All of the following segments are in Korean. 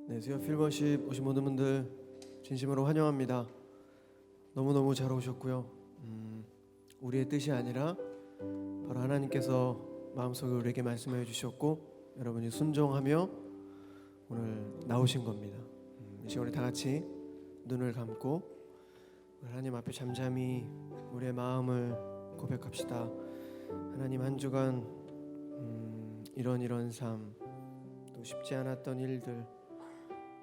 네, 수요 필버십 오신 모든 분들 진심으로 환영합니다. 너무너무 잘 오셨고요. 우리의 뜻이 아니라 바로 하나님께서 마음속에 우리에게 말씀해 주셨고 여러분이 순종하며 오늘 나오신 겁니다. 이 시간에 다 같이 눈을 감고 하나님 앞에 잠잠히 우리의 마음을 고백합시다. 하나님, 한 주간 이런 삶, 또 쉽지 않았던 일들,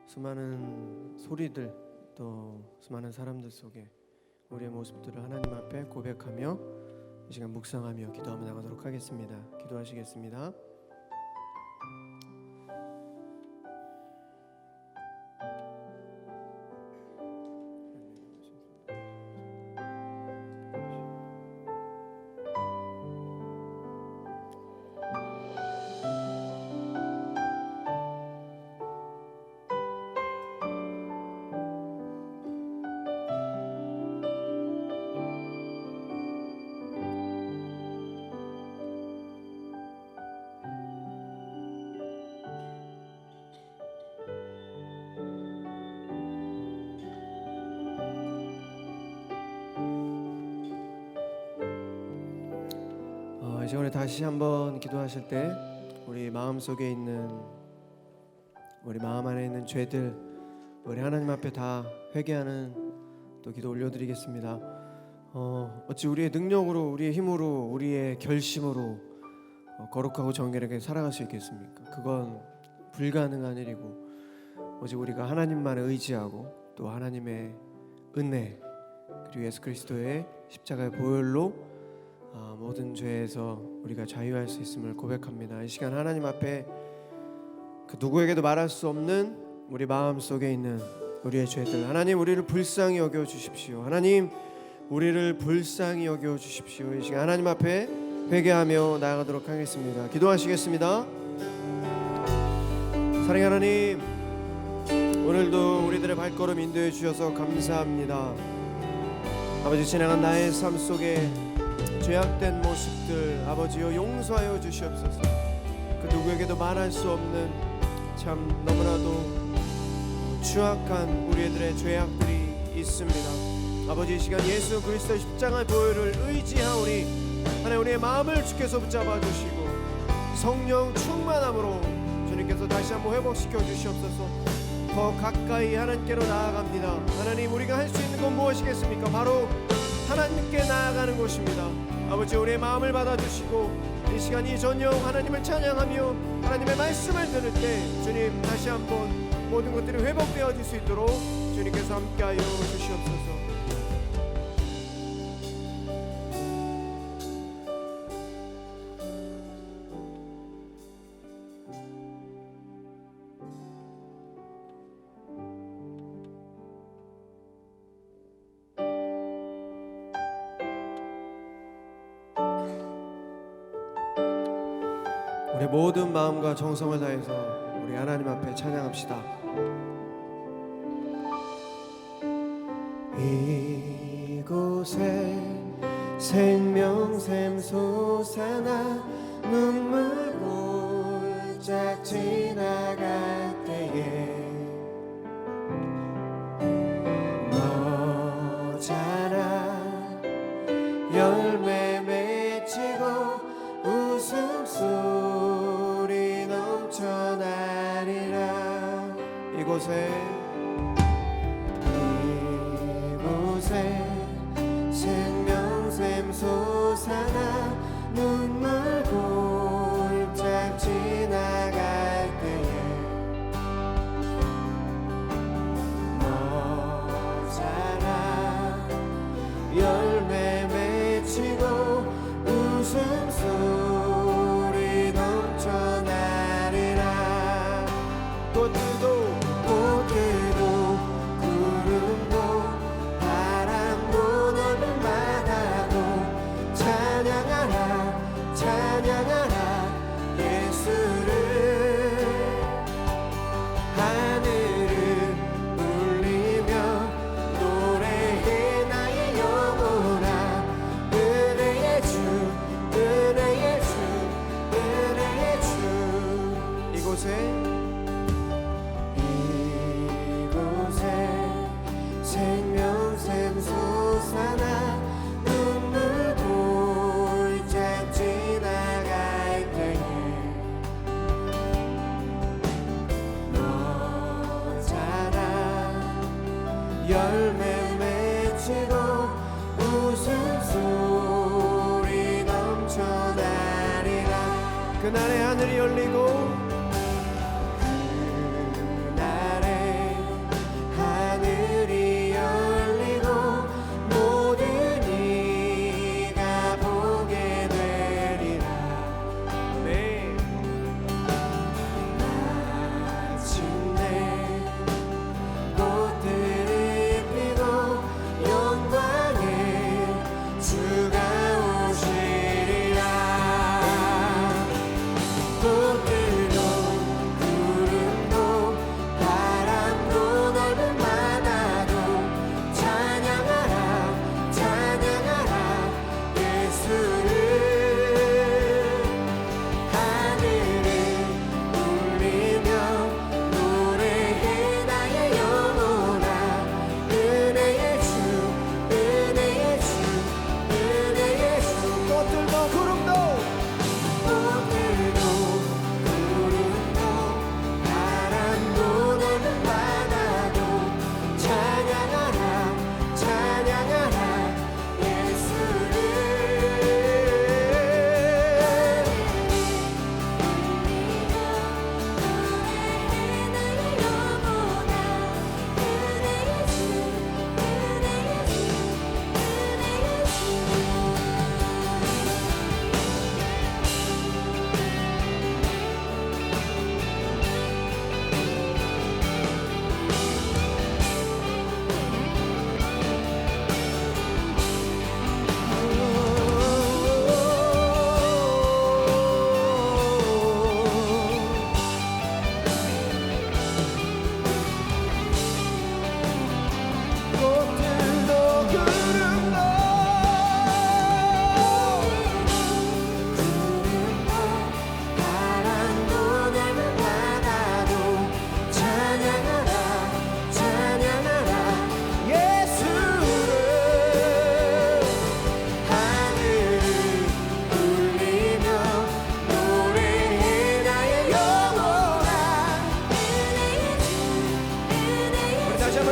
수많은 소리들, 또 수많은 사람들 속에 우리의 모습들을 하나님 앞에 고백하며 이 시간 묵상하며 기도하며 나가도록 하겠습니다. 기도하시겠습니다. 이 시간에 다시 한번 기도하실 때 우리 마음 속에 있는, 우리 마음 안에 있는 죄들 우리 하나님 앞에 다 회개하는 또 기도 올려드리겠습니다. 어찌 우리의 능력으로, 우리의 힘으로, 우리의 결심으로 거룩하고 정결하게 살아갈 수 있겠습니까? 그건 불가능한 일이고, 오직 우리가 하나님만을 의지하고 또 하나님의 은혜 그리고 예수 그리스도의 십자가의 보혈로 모든 죄에서 우리가 자유할 수 있음을 고백합니다. 이 시간 하나님 앞에 그 누구에게도 말할 수 없는 우리 마음 속에 있는 우리의 죄들, 하나님 우리를 불쌍히 여겨 주십시오. 하나님 우리를 불쌍히 여겨 주십시오. 이 시간 하나님 앞에 회개하며 나아가도록 하겠습니다. 기도하시겠습니다. 사랑의 하나님, 오늘도 우리들의 발걸음 인도해 주셔서 감사합니다. 아버지, 지나간 나의 삶 속에 죄악된 모습들 아버지여 용서하여 주시옵소서. 그 누구에게도 말할 수 없는 참 너무나도 추악한 우리들의 죄악들이 있습니다. 아버지, 이 시간 예수 그리스도의 십자가의 보혈을 의지하오니 하나님 우리의 마음을 주께서 붙잡아 주시고 성령 충만함으로 주님께서 다시 한번 회복시켜 주시옵소서. 더 가까이 하나님께로 나아갑니다. 하나님, 우리가 할 수 있는 건 무엇이겠습니까? 바로 하나님께 나아가는 것입니다. 아버지, 우리의 마음을 받아주시고 이 시간 이 저녁 하나님을 찬양하며 하나님의 말씀을 들을 때 주님 다시 한번 모든 것들이 회복되어질 수 있도록 주님께서 함께하여 주시옵소서. 우리 모든 마음과 정성을 다해서 우리 하나님 앞에 찬양합시다. 이곳에 생명샘 솟아나 눈물 골짝 지나갈 때에 너잖아 열매 맺히고 웃음소리 넘쳐나리라. 이곳에 생명샘 솟아나 눈물 골짝 지나갈 때에 너잖아 열매 맺히고 웃음소리 넘쳐나리라. 꽃들도 열매 맺히고 웃음소리 넘쳐나리라. 그날의 하늘이 열리고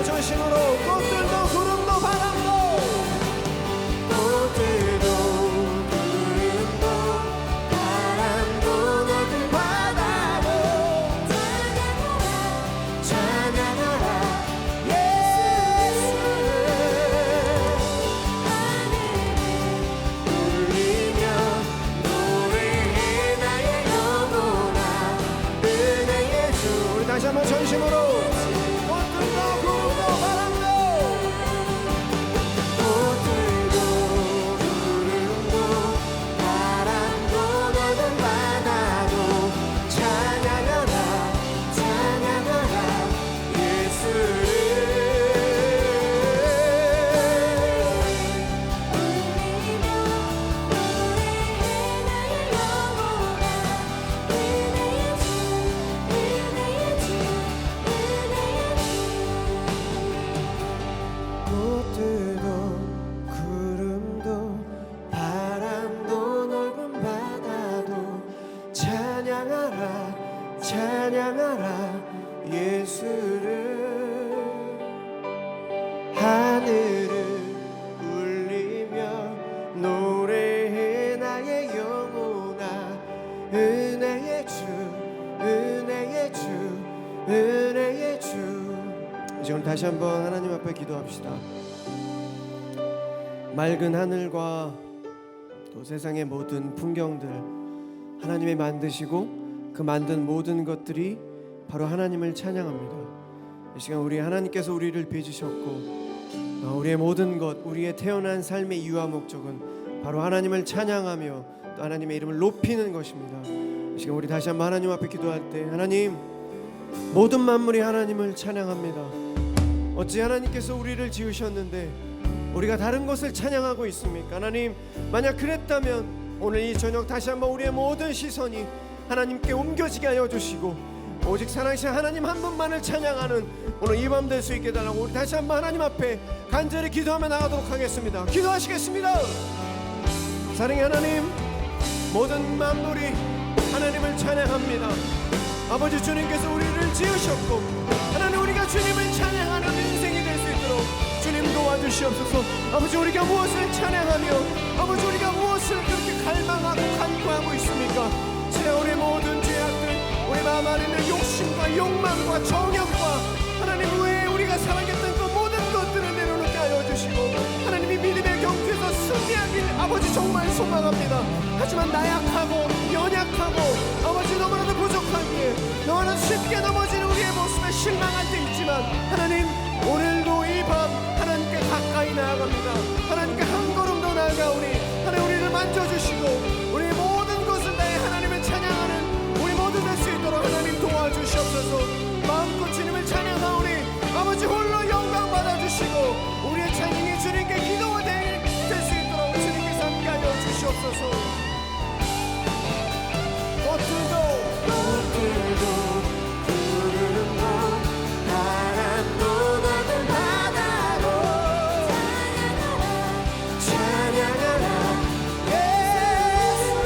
전심으로 꽃들도 구름도 바람도 꽃들도 구름도 바람도 넓은 바다도 찬양하라 예수를 울리며 노래해 나의 영혼아 은혜의 주. 우리 다시 한번 전심으로 찬양하라 예수를 하늘을 울리며 노래해 나의 영혼아 은혜의 주 은혜의 주 은혜의 주. 이제 오늘 다시 한번 하나님 앞에 기도합시다. 맑은 하늘과 또 세상의 모든 풍경들 하나님이 만드시고 그 만든 모든 것들이 바로 하나님을 찬양합니다. 이 시간 우리 하나님께서 우리를 빚으셨고 우리의 모든 것 우리의 태어난 삶의 이유와 목적은 바로 하나님을 찬양하며 또 하나님의 이름을 높이는 것입니다. 이 시간 우리 다시 한번 하나님 앞에 기도할 때 하나님 모든 만물이 하나님을 찬양합니다. 어찌 하나님께서 우리를 지으셨는데 우리가 다른 것을 찬양하고 있습니까? 하나님 만약 그랬다면 오늘 이 저녁 다시 한번 우리의 모든 시선이 하나님께 옮겨지게 하여 주시고 오직 사랑하신 하나님 한 분만을 찬양하는 오늘 이 밤 될 수 있게 달라고 우리 다시 한번 하나님 앞에 간절히 기도하며 나가도록 하겠습니다. 기도하시겠습니다. 사랑의 하나님 모든 만물이 하나님을 찬양합니다. 아버지 주님께서 우리를 지으셨고 하나님 우리가 주님을 찬양하는 인생이 될 수 있도록 하나님 도와주시옵소서. 아버지 우리가 무엇을 찬양하며 아버지 우리가 무엇을 그렇게 갈망하고 간구하고 있습니까? 제 우리 모든 죄악들 우리 마음 안에 있는 욕심과 욕망과 정욕과 하나님 외에 우리가 사랑했던 그 모든 것들을 내려놓게 하여 주시고 하나님이 믿음의 경주에서 승리하길 아버지 정말 소망합니다. 하지만 나약하고 연약하고 아버지 너무나도 부족하기에 너무나도 쉽게 넘어지는 우리의 모습에 실망할 때 있지만 하나님 오늘도 이 밤 하나님께 가까이 나아갑니다. 하나님께 한 걸음 더 나아가오니 하나님 우리를 만져주시고 우리의 모든 것을 다해 하나님을 찬양하는 우리 모두 될 수 있도록 하나님 도와주시옵소서. 마음껏 주님을 찬양하오니 아버지 홀로 영광 받아주시고 우리의 찬양이 주님께 기도가 될 수 있도록 주님께서 함께하여 주시옵소서. 꽃들도 푸르른 곳 바람도 넓은 바다로 찬양하라 예수를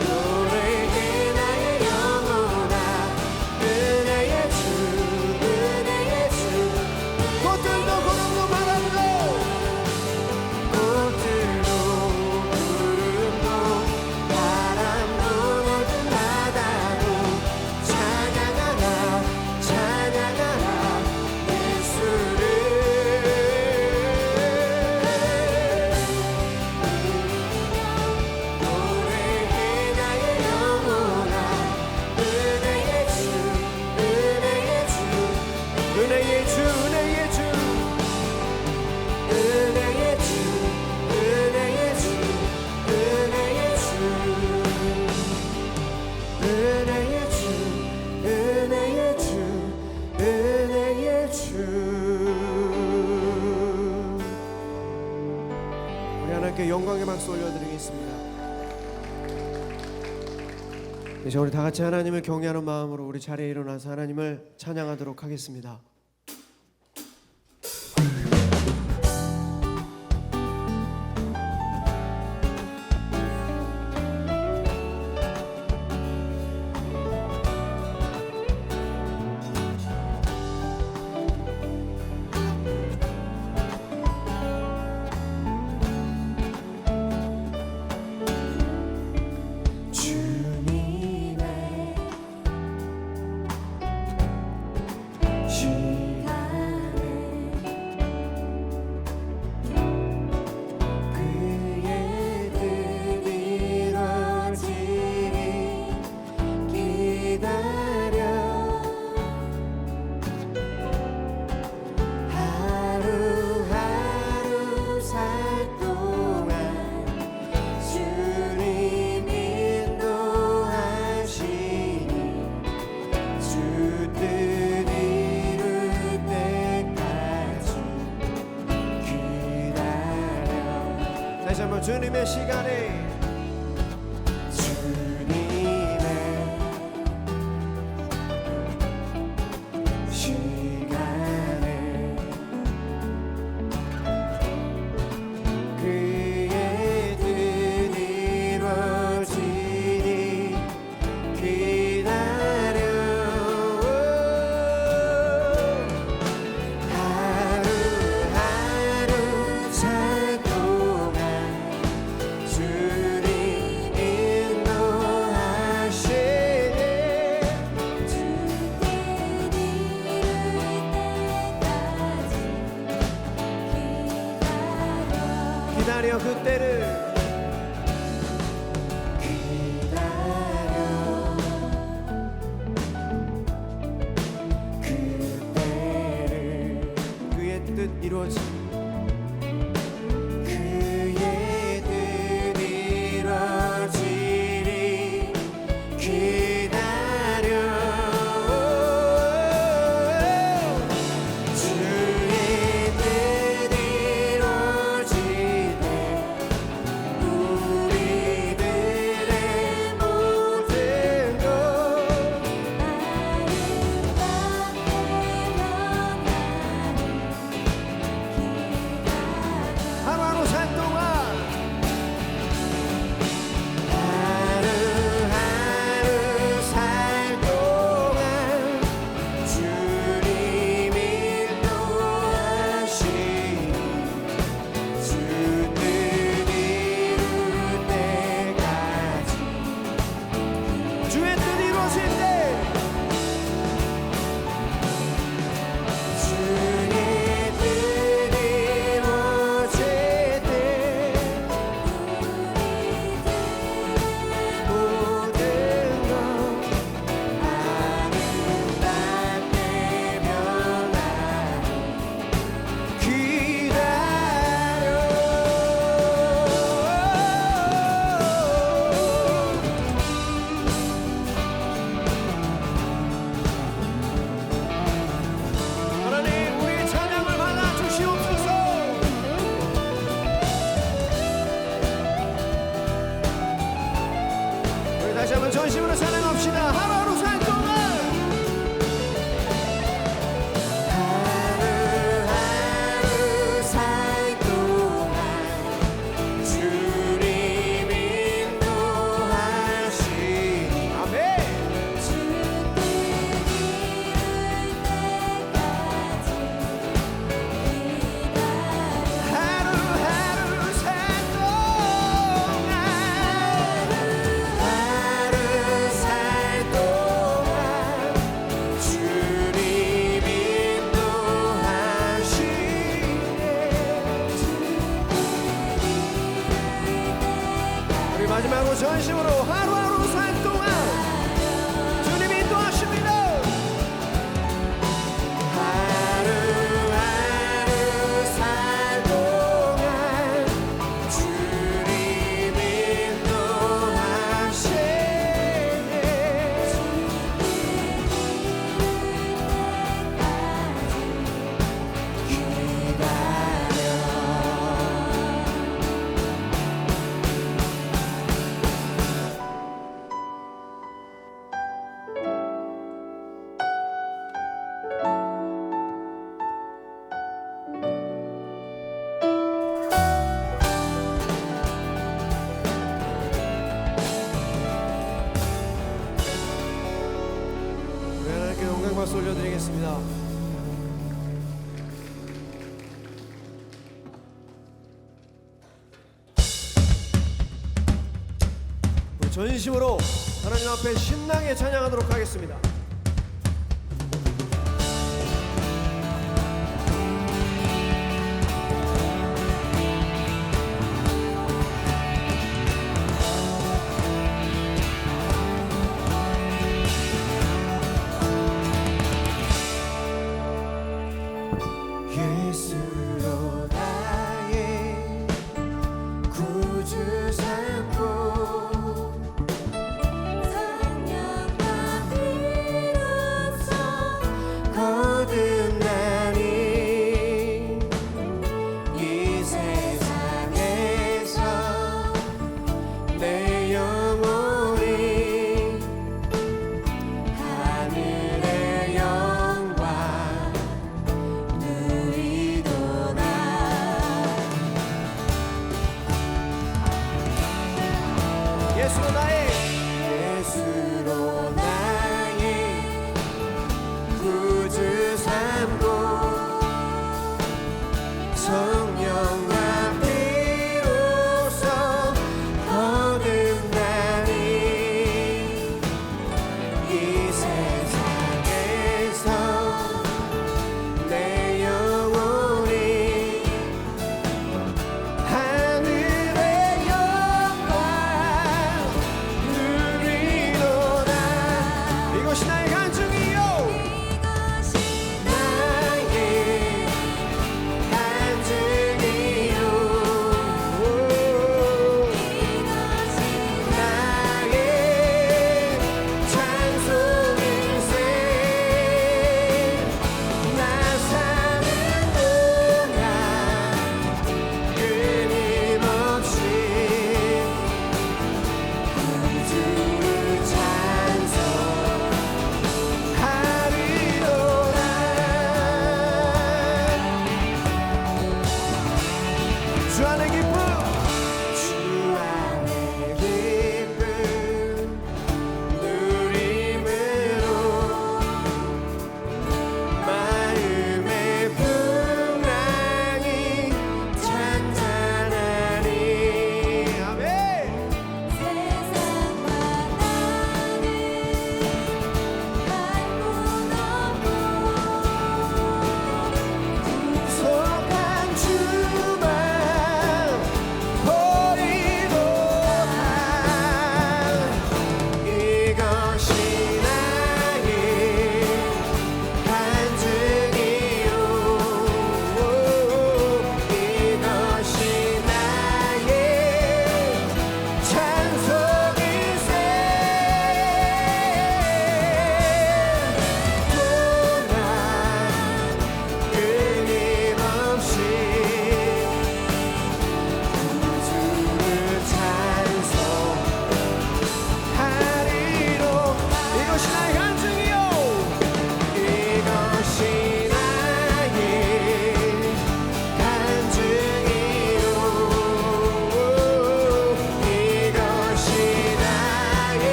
노래해 나의 영혼아 은혜의 주 꽃들도 구름도 바람도 꽃들도 구름도 바람도 넓은 바다도 찬양하라 찬양하라 예수를 노래해 나의 영혼아 은혜의 주 은혜의 주 은혜의 주 은혜의 주 은혜의 주 은혜의 주 은혜의 주 은혜의 주 은혜의 주 은혜의 주 우리 하나님께 영광의 박수 올려드리겠습니다. 이제 우리 다 같이 하나님을 경외하는 마음으로 우리 자리에 일어나서 하나님을 찬양하도록 하겠습니다. 다시 한번 주님의 시간에 주님의 시간에 그의 뜻 이루어지니 기다려 하루하루 살 동안 주 한번 전심으로 찬양합시다. 하루하루 살 동안 하루하루 살 동안 주님 인도하시니 아멘. 하루하루 살 동안 하루 살 동안 주님 인도하시네. 우리 마지막으로 전심으로 하루하루 살 동안 주님 인도하십니다. 하루하루 살 동안 주님 인도하시네. 우리 하나님께 영광 박수 올려드리겠습니다. 우리 전심으로 하나님 앞에 신나게 찬양하도록 하겠습니다. 예수로 나의 구주 삼고 성령과 빛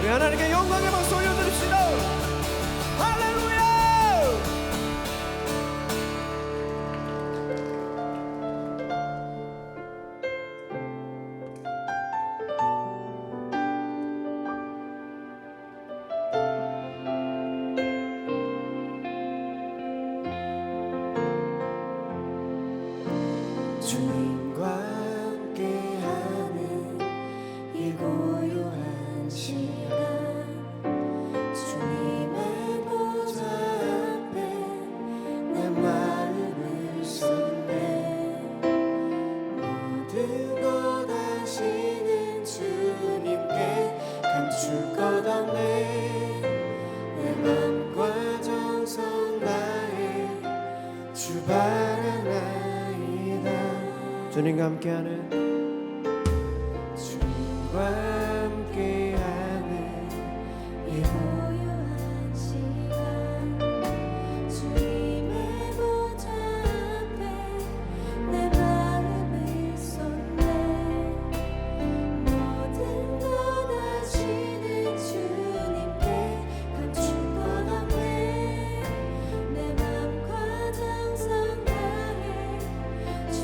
하나님께 영광의 박수 올려드립시다. 할렐루야. 주님과 함께하는 이 고요한 시간, 주님의 보좌 앞에 내 마음을 쏟네. 모든 것 아시는 주님께 감출 것 없네. 내 맘과 정성 다해 주 바라나. 주님과 함께하는 주님과 함께하는 이 고요한 시간, 주님의 보좌 앞에 내 마음을 쏟네. 모든 것 아시는 주님께 감출 것 없네. 내 맘과 정성 다해 주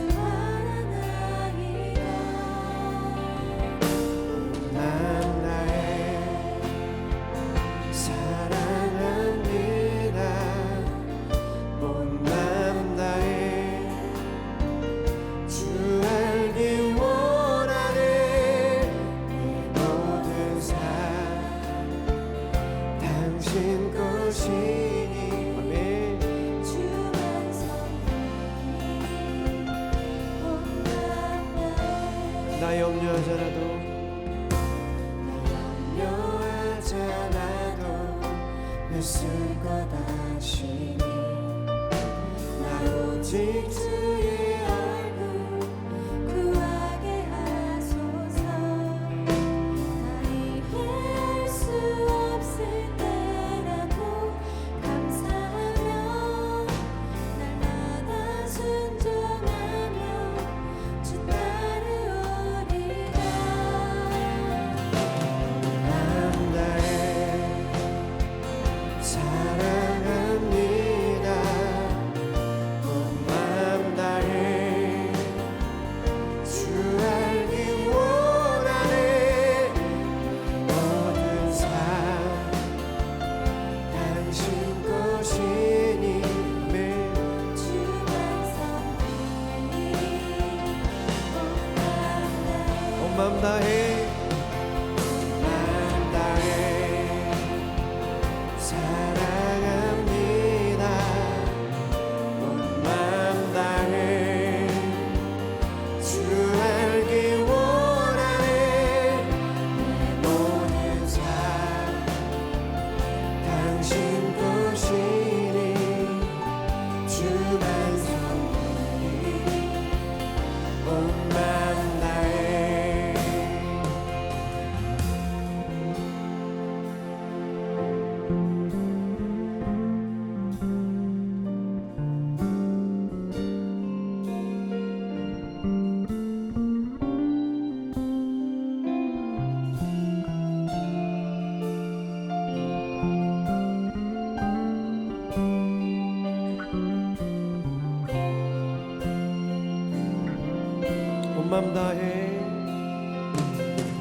난 나의 사랑합니다. 온 맘 다해 주 알기 원하네. 내 모든 삶 당신 것이니. 아멘. 주만 섬기니 온 맘 다해. 나 염려하잖아도 염려하잖아도 내 쓸 것 아시니. 나 오직 주의 얼굴 구하게 하소서. 나 이해할 수 없을 때라도 감사하며 날마다 순종하며 주 따르오리라. 난 나의 사랑합니다. 온 맘 다해 주 알기 원하네. 모든 삶 당신 것이니. 매일 주만 섬기니 온 맘 다해 사랑합니다. 온 맘 다해 주 알기 원하네. 내 모든 삶 당신 것이니. 주만 섬기니 온 맘 다해. 온 맘 다해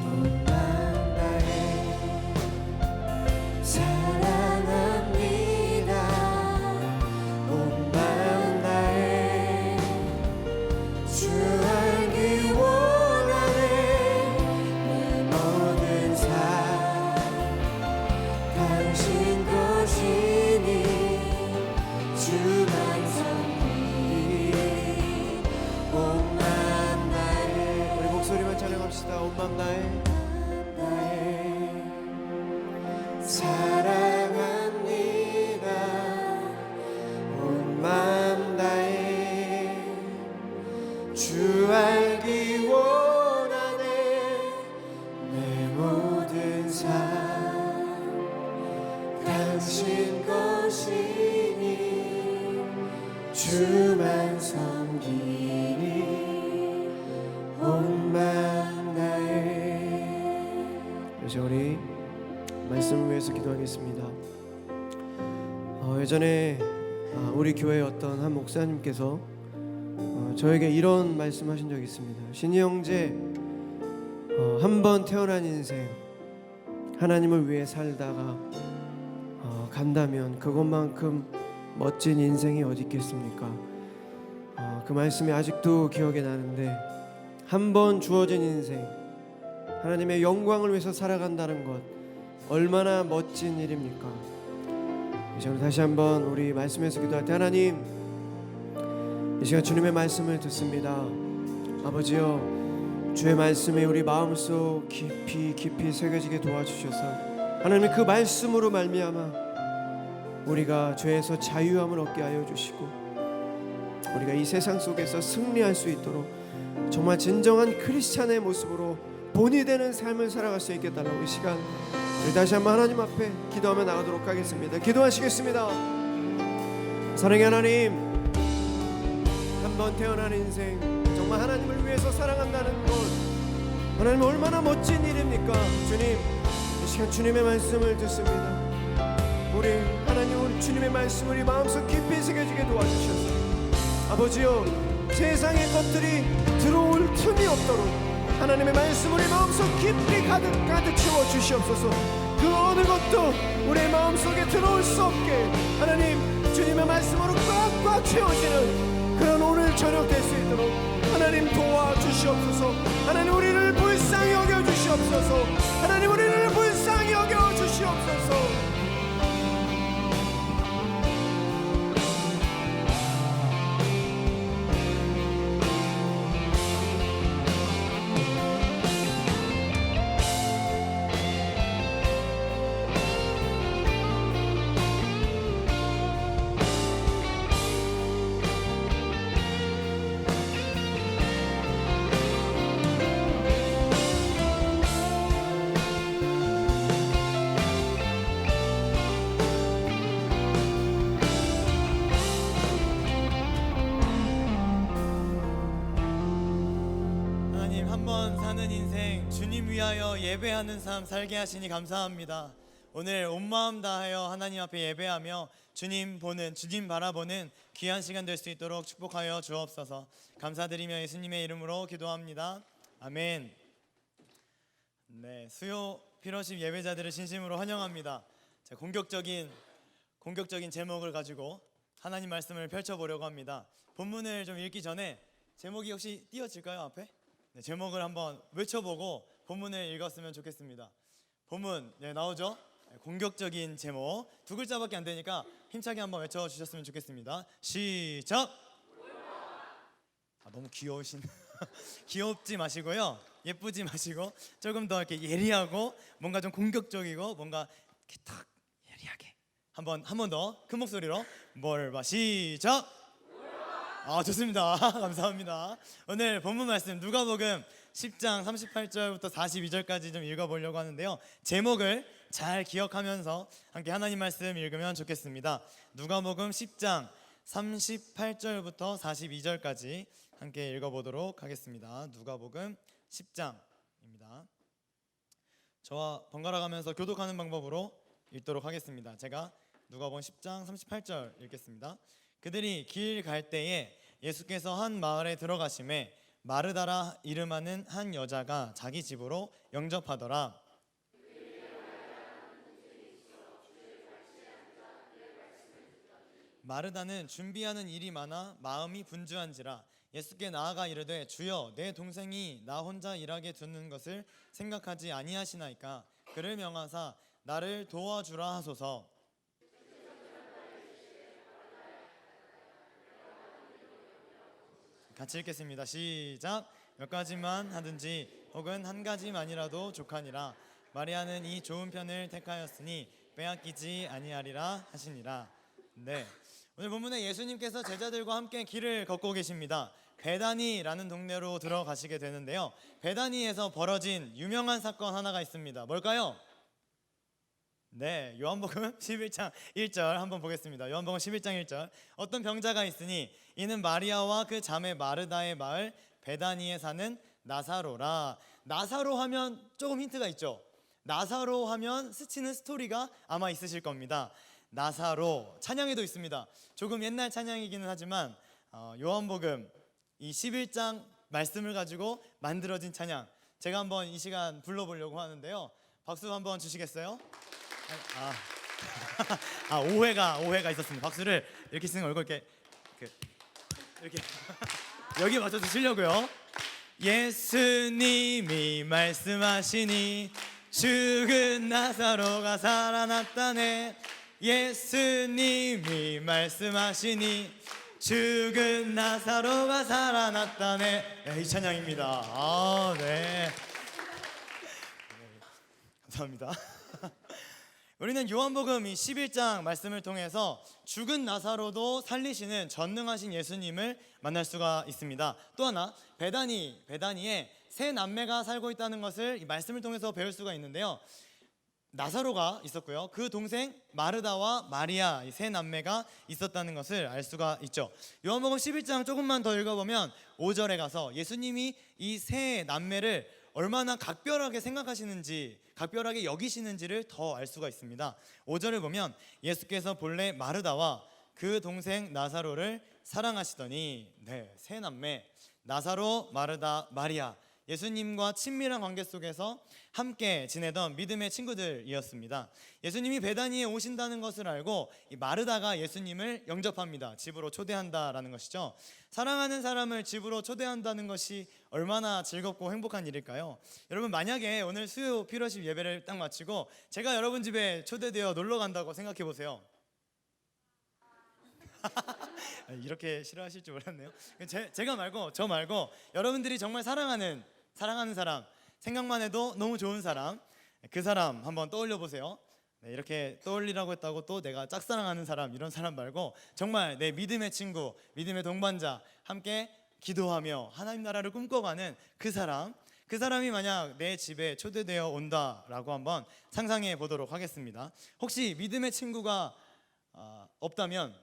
온 맘 다해 사랑합니다. 온 맘 다해 주 알기 원하네. 내 모든 삶 당신 것이니. 주만 섬기니 온 맘 다해. 우리 목소리만 찬양합시다. 온 맘 다해 사랑합니다. 온 맘 다해 주 알기 원하네. 내 모든 삶 당신 것이니. 주만 섬기니 온 맘 다해. 이제 우리 말씀을 위해서 기도하겠습니다. 예전에 우리 교회 어떤 한 목사님께서 저에게 이런 말씀하신 적이 있습니다. 신이 형제, 한 번 태어난 인생 하나님을 위해 살다가 간다면 그것만큼 멋진 인생이 어디 있겠습니까? 그 말씀이 아직도 기억에 나는데, 한 번 주어진 인생 하나님의 영광을 위해서 살아간다는 것 얼마나 멋진 일입니까? 이제 다시 한번 우리 말씀에서 기도할 때, 하나님, 이 시간 주님의 말씀을 듣습니다. 아버지여, 주의 말씀이 우리 마음속 깊이 새겨지게 도와주셔서 하나님 그 말씀으로 말미암아 우리가 죄에서 자유함을 얻게 하여 주시고, 우리가 이 세상 속에서 승리할 수 있도록 정말 진정한 크리스찬의 모습으로 본이 되는 삶을 살아갈 수 있게 달라고 이 시간 우리 다시 한번 하나님 앞에 기도하며 나가도록 하겠습니다. 기도하시겠습니다. 사랑의 하나님, 한 번 태어난 인생 정말 하나님을 위해서 살아간다는 것 하나님 얼마나 멋진 일입니까? 주님, 이 시간 주님의 말씀을 듣습니다. 우리 하나님, 우리 주님의 말씀 우리 마음속 깊이 새겨지게 도와주셔서 아버지여, 세상의 것들이 들어올 틈이 없도록 하나님의 말씀 우리 마음속 깊이 가득 채워 주시옵소서. 그 어느 것도 우리의 마음속에 들어올 수 없게 하나님 주님의 말씀으로 꽉꽉 채워지는 그런 오늘 저녁 될 수 있도록 하나님 도와주시옵소서. 하나님 우리를 불쌍히 여겨주시옵소서. 하나님 우리를 불쌍히 여겨주시옵소서. 사는 인생 주님 위하여 예배하는 삶 살게 하시니 감사합니다. 오늘 온 마음 다하여 하나님 앞에 예배하며 주님 바라보는 귀한 시간 될 수 있도록 축복하여 주옵소서. 감사드리며 예수님의 이름으로 기도합니다. 아멘. 네, 수요 피로십 예배자들을 진심으로 환영합니다. 자, 공격적인 제목을 가지고 하나님 말씀을 펼쳐보려고 합니다. 본문을 좀 읽기 전에 제목이 혹시 띄어질까요, 앞에? 네, 제목을 한번 외쳐보고 본문을 읽었으면 좋겠습니다. 본문 나오죠? 공격적인 제목 두 글자밖에 안 되니까 힘차게 한번 외쳐주셨으면 좋겠습니다. 시작! 너무 귀여우신 귀엽지 마시고요, 예쁘지 마시고 조금 더 이렇게 예리하고 뭔가 좀 공격적이고 뭔가 이렇게 탁 예리하게 한 번 더 큰 목소리로 뭘 시작! 좋습니다. 감사합니다. 오늘 본문 말씀 누가복음 10장 38절부터 42절까지 좀 읽어보려고 하는데요, 제목을 잘 기억하면서 함께 하나님 말씀 읽으면 좋겠습니다. 누가복음 10장 38절부터 42절까지 함께 읽어보도록 하겠습니다. 누가복음 10장입니다. 저와 번갈아 가면서 교독하는 방법으로 읽도록 하겠습니다. 제가 누가복음 10장 38절 읽겠습니다. 그들이 길 갈 때에 예수께서 한 마을에 들어가심에 마르다라 이름하는 한 여자가 자기 집으로 영접하더라. 마르다는 준비하는 일이 많아 마음이 분주한지라 예수께 나아가 이르되 주여, 내 동생이 나 혼자 일하게 두는 것을 생각하지 아니하시나이까. 그를 명하사 나를 도와주라 하소서. 같이 읽겠습니다. 시작. 몇 가지만 하든지 혹은 한 가지만이라도 족하니라. 마리아는 이 좋은 편을 택하였으니 빼앗기지 아니하리라 하시니라. 네, 오늘 본문에 예수님께서 제자들과 함께 길을 걷고 계십니다. 베다니라는 동네로 들어가시게 되는데요, 베다니에서 벌어진 유명한 사건 하나가 있습니다. 뭘까요? 네, 요한복음 11장 1절 한번 보겠습니다. 요한복음 11장 1절. 어떤 병자가 있으니 이는 마리아와 그 자매 마르다의 마을 베다니에 사는 나사로라. 나사로 하면 조금 힌트가 있죠. 나사로 하면 스치는 스토리가 아마 있으실 겁니다. 나사로 찬양에도 있습니다. 조금 옛날 찬양이기는 하지만 요한복음 이 11장 말씀을 가지고 만들어진 찬양, 제가 한번 이 시간 불러보려고 하는데요. 박수 한번 주시겠어요? 오해가 있었습니다. 박수를 이렇게 쓰는 얼굴 이렇게 여기 맞춰 주시려고요. 예수님이 말씀하시니 죽은 나사로가 살아났다네. 예수님이 말씀하시니 죽은 나사로가 살아났다네. 네, 이 찬양입니다. 네. 감사합니다. 우리는 요한복음 이 11장 말씀을 통해서 죽은 나사로도 살리시는 전능하신 예수님을 만날 수가 있습니다. 또 하나 베다니에 세 남매가 살고 있다는 것을 이 말씀을 통해서 배울 수가 있는데요. 나사로가 있었고요. 그 동생 마르다와 마리아 이 세 남매가 있었다는 것을 알 수가 있죠. 요한복음 11장 조금만 더 읽어보면 5절에 가서 예수님이 이 세 남매를 얼마나 각별하게 생각하시는지, 각별하게 여기시는지를 더 알 수가 있습니다. 5절을 보면 예수께서 본래 마르다와 그 동생 나사로를 사랑하시더니, 네, 세 남매 나사로, 마르다, 마리아, 예수님과 친밀한 관계 속에서 함께 지내던 믿음의 친구들이었습니다. 예수님이 베다니에 오신다는 것을 알고 이 마르다가 예수님을 영접합니다. 집으로 초대한다라는 것이죠. 사랑하는 사람을 집으로 초대한다는 것이 얼마나 즐겁고 행복한 일일까요? 여러분, 만약에 오늘 수요 피러십 예배를 딱 마치고 제가 여러분 집에 초대되어 놀러 간다고 생각해 보세요. 이렇게 싫어하실 줄 몰랐네요. 저 말고 여러분들이 정말 사랑하는 사람, 생각만 해도 너무 좋은 사람, 그 사람 한번 떠올려 보세요. 네, 이렇게 떠올리라고 했다고 또 내가 짝사랑하는 사람, 이런 사람 말고 정말 내 믿음의 친구, 믿음의 동반자, 함께 기도하며 하나님 나라를 꿈꿔가는 그 사람이 만약 내 집에 초대되어 온다라고 한번 상상해 보도록 하겠습니다. 혹시 믿음의 친구가 없다면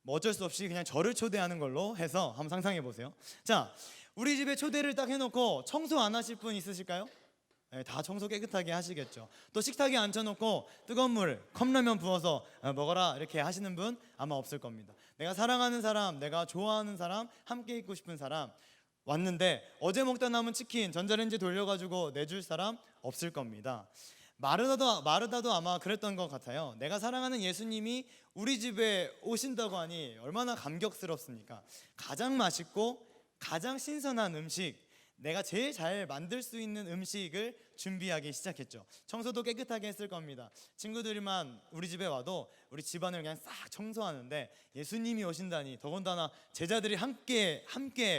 어쩔 수 없이 그냥 저를 초대하는 걸로 해서 한번 상상해 보세요. 자, 우리 집에 초대를 딱 해놓고 청소 안 하실 분 있으실까요? 네, 다 청소 깨끗하게 하시겠죠. 또 식탁에 앉혀놓고 뜨거운 물, 컵라면 부어서 먹어라 이렇게 하시는 분 아마 없을 겁니다. 내가 사랑하는 사람, 내가 좋아하는 사람, 함께 있고 싶은 사람 왔는데 어제 먹다 남은 치킨 전자레인지 돌려가지고 내줄 사람 없을 겁니다. 마르다도 아마 그랬던 것 같아요. 내가 사랑하는 예수님이 우리 집에 오신다고 하니 얼마나 감격스럽습니까? 가장 맛있고 가장 신선한 음식, 내가 제일 잘 만들 수 있는 음식을 준비하기 시작했죠. 청소도 깨끗하게 했을 겁니다. 친구들만 우리 집에 와도 우리 집안을 그냥 싹 청소하는데 예수님이 오신다니, 더군다나 제자들이 함께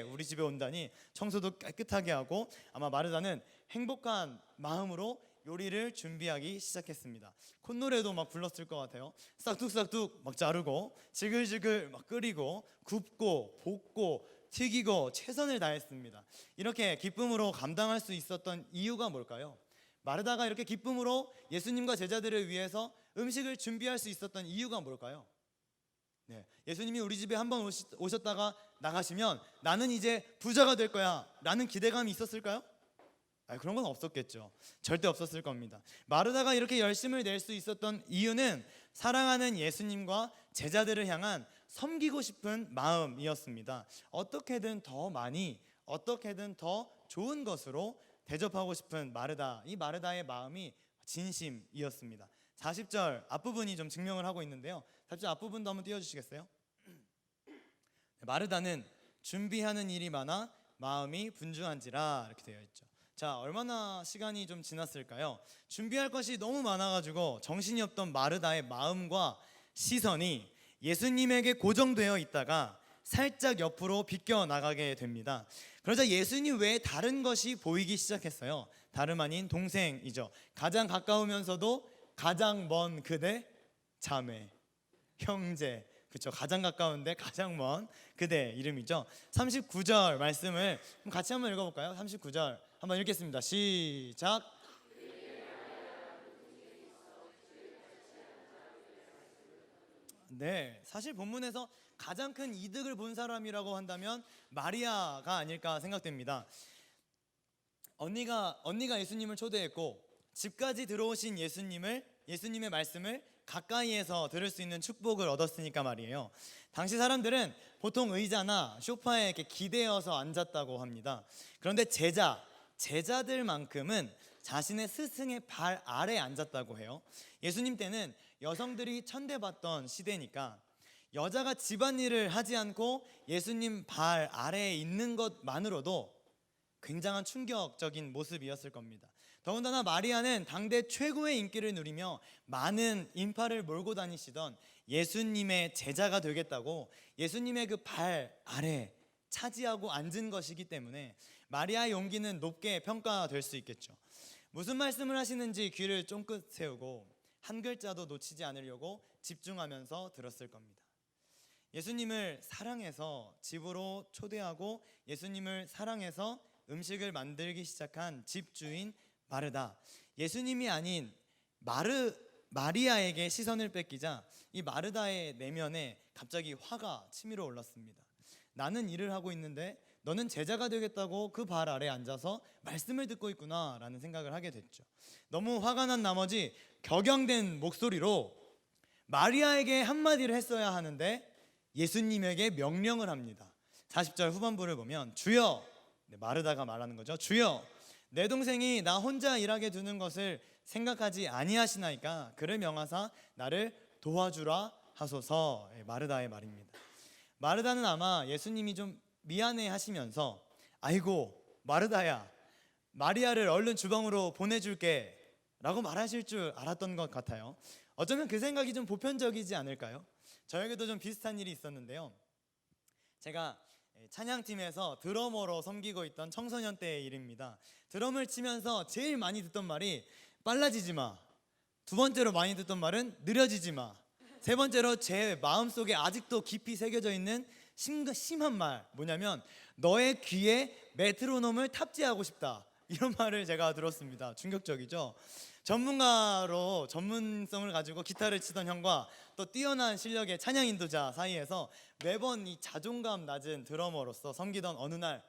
우리 집에 온다니 청소도 깨끗하게 하고, 아마 마르다는 행복한 마음으로 요리를 준비하기 시작했습니다. 콧노래도 막 불렀을 것 같아요. 싹둑싹둑 막 자르고 지글지글 막 끓이고 굽고 볶고 튀기고 최선을 다했습니다. 이렇게 기쁨으로 감당할 수 있었던 이유가 뭘까요? 마르다가 이렇게 기쁨으로 예수님과 제자들을 위해서 음식을 준비할 수 있었던 이유가 뭘까요? 네, 예수님이 우리 집에 한번 오셨다가 나가시면 나는 이제 부자가 될 거야 라는 기대감이 있었을까요? 그런 건 없었겠죠. 절대 없었을 겁니다. 마르다가 이렇게 열심을 낼 수 있었던 이유는 사랑하는 예수님과 제자들을 향한 섬기고 싶은 마음이었습니다. 어떻게든 더 많이, 어떻게든 더 좋은 것으로 대접하고 싶은 이 마르다의 마음이 진심이었습니다. 40절 앞부분이 좀 증명을 하고 있는데요. 40절 앞부분도 한번 띄워주시겠어요? 마르다는 준비하는 일이 많아 마음이 분주한지라 이렇게 되어 있죠. 자, 얼마나 시간이 좀 지났을까요? 준비할 것이 너무 많아가지고 정신이 없던 마르다의 마음과 시선이 예수님에게 고정되어 있다가 살짝 옆으로 비껴 나가게 됩니다. 그러자 예수님 외에 다른 것이 보이기 시작했어요. 다름 아닌 동생이죠. 가장 가까우면서도 가장 먼 그대 자매, 형제, 그렇죠. 가장 가까운데 가장 먼 그대 이름이죠. 39절 말씀을 같이 한번 읽어볼까요? 39절 한번 읽겠습니다. 시작. 네, 사실 본문에서 가장 큰 이득을 본 사람이라고 한다면 마리아가 아닐까 생각됩니다. 언니가 예수님을 초대했고 집까지 들어오신 예수님의 말씀을 가까이에서 들을 수 있는 축복을 얻었으니까 말이에요. 당시 사람들은 보통 의자나 소파에 이렇게 기대어서 앉았다고 합니다. 그런데 제자들만큼은 자신의 스승의 발 아래 앉았다고 해요. 예수님 때는 여성들이 천대받던 시대니까 여자가 집안일을 하지 않고 예수님 발 아래에 있는 것만으로도 굉장한 충격적인 모습이었을 겁니다. 더군다나 마리아는 당대 최고의 인기를 누리며 많은 인파를 몰고 다니시던 예수님의 제자가 되겠다고 예수님의 그 발 아래 차지하고 앉은 것이기 때문에 마리아의 용기는 높게 평가될 수 있겠죠. 무슨 말씀을 하시는지 귀를 쫑긋 세우고 한 글자도 놓치지 않으려고 집중하면서 들었을 겁니다. 예수님을 사랑해서 집으로 초대하고 예수님을 사랑해서 음식을 만들기 시작한 집주인 마르다. 예수님이 아닌 마리아에게 시선을 뺏기자 이 마르다의 내면에 갑자기 화가 치밀어 올랐습니다. 나는 일을 하고 있는데 너는 제자가 되겠다고 그 발 아래 앉아서 말씀을 듣고 있구나 라는 생각을 하게 됐죠. 너무 화가 난 나머지 격양된 목소리로 마리아에게 한마디를 했어야 하는데 예수님에게 명령을 합니다. 40절 후반부를 보면 주여, 마르다가 말하는 거죠. 주여, 내 동생이 나 혼자 일하게 두는 것을 생각하지 아니하시나이까 그를 명하사 나를 도와주라 하소서. 마르다의 말입니다. 마르다는 아마 예수님이 좀 미안해 하시면서 아이고 마르다야, 마리아를 얼른 주방으로 보내줄게 라고 말하실 줄 알았던 것 같아요. 어쩌면 그 생각이 좀 보편적이지 않을까요? 저에게도 좀 비슷한 일이 있었는데요. 제가 찬양팀에서 드러머로 섬기고 있던 청소년 때의 일입니다. 드럼을 치면서 제일 많이 듣던 말이 빨라지지 마. 두 번째로 많이 듣던 말은 느려지지 마. 세 번째로 제 마음속에 아직도 깊이 새겨져 있는 심한 말 뭐냐면 너의 귀에 메트로놈을 탑재하고 싶다. 이런 말을 제가 들었습니다. 충격적이죠. 전문가로 전문성을 가지고 기타를 치던 형과 또 뛰어난 실력의 찬양 인도자 사이에서 매번 이 자존감 낮은 드러머로서 섬기던 어느 날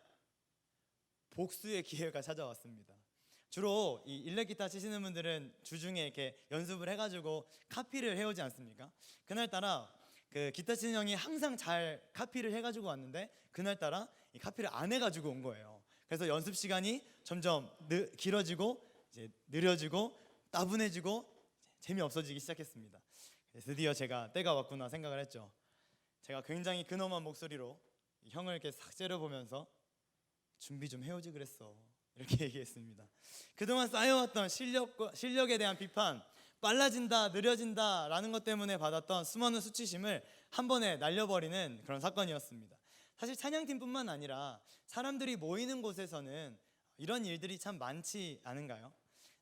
복수의 기회가 찾아왔습니다. 주로 이 일렉기타 치시는 분들은 주중에 이렇게 연습을 해가지고 카피를 해오지 않습니까? 그날따라 그 기타 치는 형이 항상 잘 카피를 해가지고 왔는데 그날따라 이 카피를 안 해가지고 온 거예요. 그래서 연습 시간이 점점 길어지고 이제 느려지고 따분해지고 재미없어지기 시작했습니다. 드디어 제가 때가 왔구나 생각을 했죠. 제가 굉장히 근엄한 목소리로 형을 이렇게 싹 째려보면서 준비 좀 해오지 그랬어 이렇게 얘기했습니다. 그동안 쌓여왔던 실력에 대한 비판, 빨라진다 느려진다 라는 것 때문에 받았던 수많은 수치심을 한 번에 날려버리는 그런 사건이었습니다. 사실 찬양팀뿐만 아니라 사람들이 모이는 곳에서는 이런 일들이 참 많지 않은가요?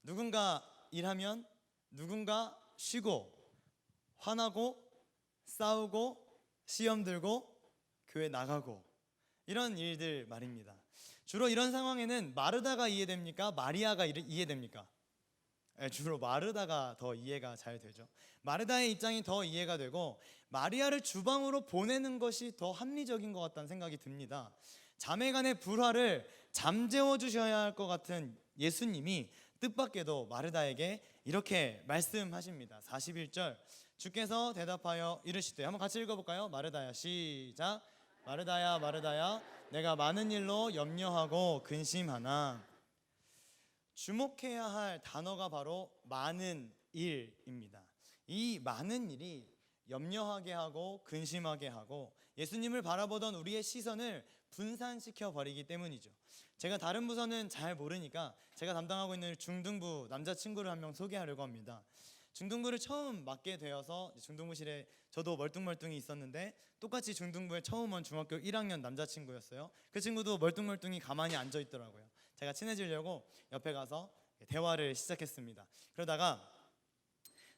누군가 일하면 누군가 쉬고 화나고 싸우고 시험 들고 교회 나가고 이런 일들 말입니다. 주로 이런 상황에는 마르다가 이해됩니까? 마리아가 이해됩니까? 주로 마르다가 더 이해가 잘 되죠. 마르다의 입장이 더 이해가 되고 마리아를 주방으로 보내는 것이 더 합리적인 것 같다는 생각이 듭니다. 자매간의 불화를 잠재워 주셔야 할 것 같은 예수님이 뜻밖에도 마르다에게 이렇게 말씀하십니다. 41절 주께서 대답하여 이르시되 한번 같이 읽어볼까요? 마르다야 시작. 마르다야 마르다야 내가 많은 일로 염려하고 근심하나. 주목해야 할 단어가 바로 많은 일입니다. 이 많은 일이 염려하게 하고 근심하게 하고 예수님을 바라보던 우리의 시선을 분산시켜 버리기 때문이죠. 제가 다른 부서는 잘 모르니까 제가 담당하고 있는 중등부 남자친구를 한 명 소개하려고 합니다. 중등부를 처음 맡게 되어서 중등부실에 저도 멀뚱멀뚱히 있었는데 똑같이 중등부에 처음 온 중학교 1학년 남자친구였어요. 그 친구도 멀뚱멀뚱히 가만히 앉아 있더라고요. 제가 친해지려고 옆에 가서 대화를 시작했습니다. 그러다가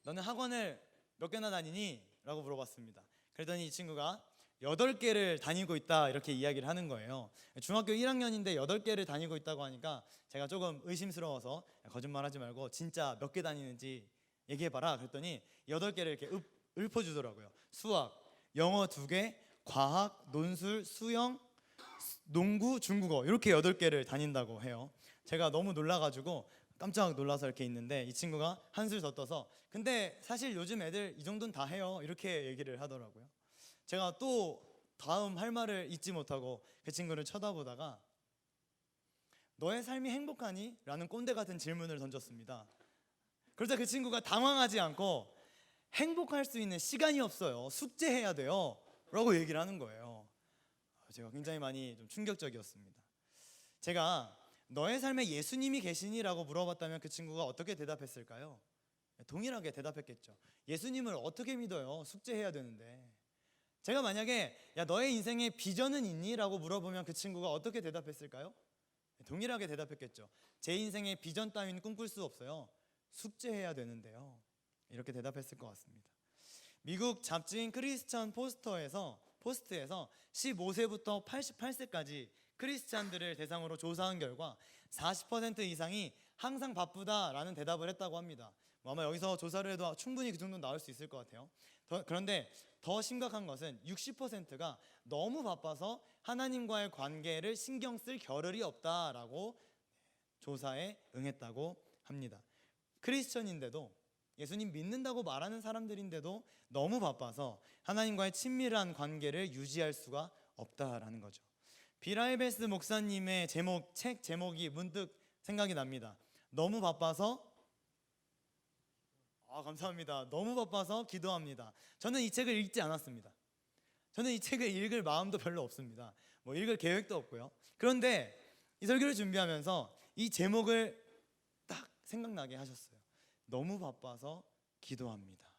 너는 학원을 몇 개나 다니니? 라고 물어봤습니다. 그랬더니 이 친구가 8개를 다니고 있다 이렇게 이야기를 하는 거예요. 중학교 1학년인데 8개를 다니고 있다고 하니까 제가 조금 의심스러워서 거짓말하지 말고 진짜 몇 개 다니는지 얘기해봐라 그랬더니 8개를 이렇게 읊어주더라고요. 수학, 영어 2개, 과학, 논술, 수영, 농구, 중국어 이렇게 8개를 다닌다고 해요. 제가 너무 놀라가지고 깜짝 놀라서 이렇게 있는데 이 친구가 한술 더 떠서 근데 사실 요즘 애들 이 정도는 다 해요 이렇게 얘기를 하더라고요. 제가 또 다음 할 말을 잊지 못하고 그 친구를 쳐다보다가 너의 삶이 행복하니? 라는 꼰대 같은 질문을 던졌습니다. 그러자 그 친구가 당황하지 않고 행복할 수 있는 시간이 없어요. 숙제해야 돼요. 라고 얘기를 하는 거예요. 제가 굉장히 많이 좀 충격적이었습니다. 제가 너의 삶에 예수님이 계시니? 라고 물어봤다면 그 친구가 어떻게 대답했을까요? 동일하게 대답했겠죠. 예수님을 어떻게 믿어요? 숙제해야 되는데. 제가 만약에 야 너의 인생에 비전은 있니? 라고 물어보면 그 친구가 어떻게 대답했을까요? 동일하게 대답했겠죠. 제 인생에 비전 따위는 꿈꿀 수 없어요. 숙제해야 되는데요. 이렇게 대답했을 것 같습니다. 미국 잡지인 크리스천 포스트에서 15세부터 88세까지 크리스찬들을 대상으로 조사한 결과 40% 이상이 항상 바쁘다라는 대답을 했다고 합니다. 아마 여기서 조사를 해도 충분히 그 정도 나올 수 있을 것 같아요. 그런데 더 심각한 것은 60%가 너무 바빠서 하나님과의 관계를 신경 쓸 겨를이 없다라고 조사에 응했다고 합니다. 크리스천인데도 예수님 믿는다고 말하는 사람들인데도 너무 바빠서 하나님과의 친밀한 관계를 유지할 수가 없다라는 거죠. 비라이베스 목사님의 책 제목이 문득 생각이 납니다. 너무 바빠서 감사합니다. 너무 바빠서 기도합니다. 저는 이 책을 읽지 않았습니다. 저는 이 책을 읽을 마음도 별로 없습니다. 뭐 읽을 계획도 없고요. 그런데 이 설교를 준비하면서 이 제목을 딱 생각나게 하셨어요. 너무 바빠서 기도합니다.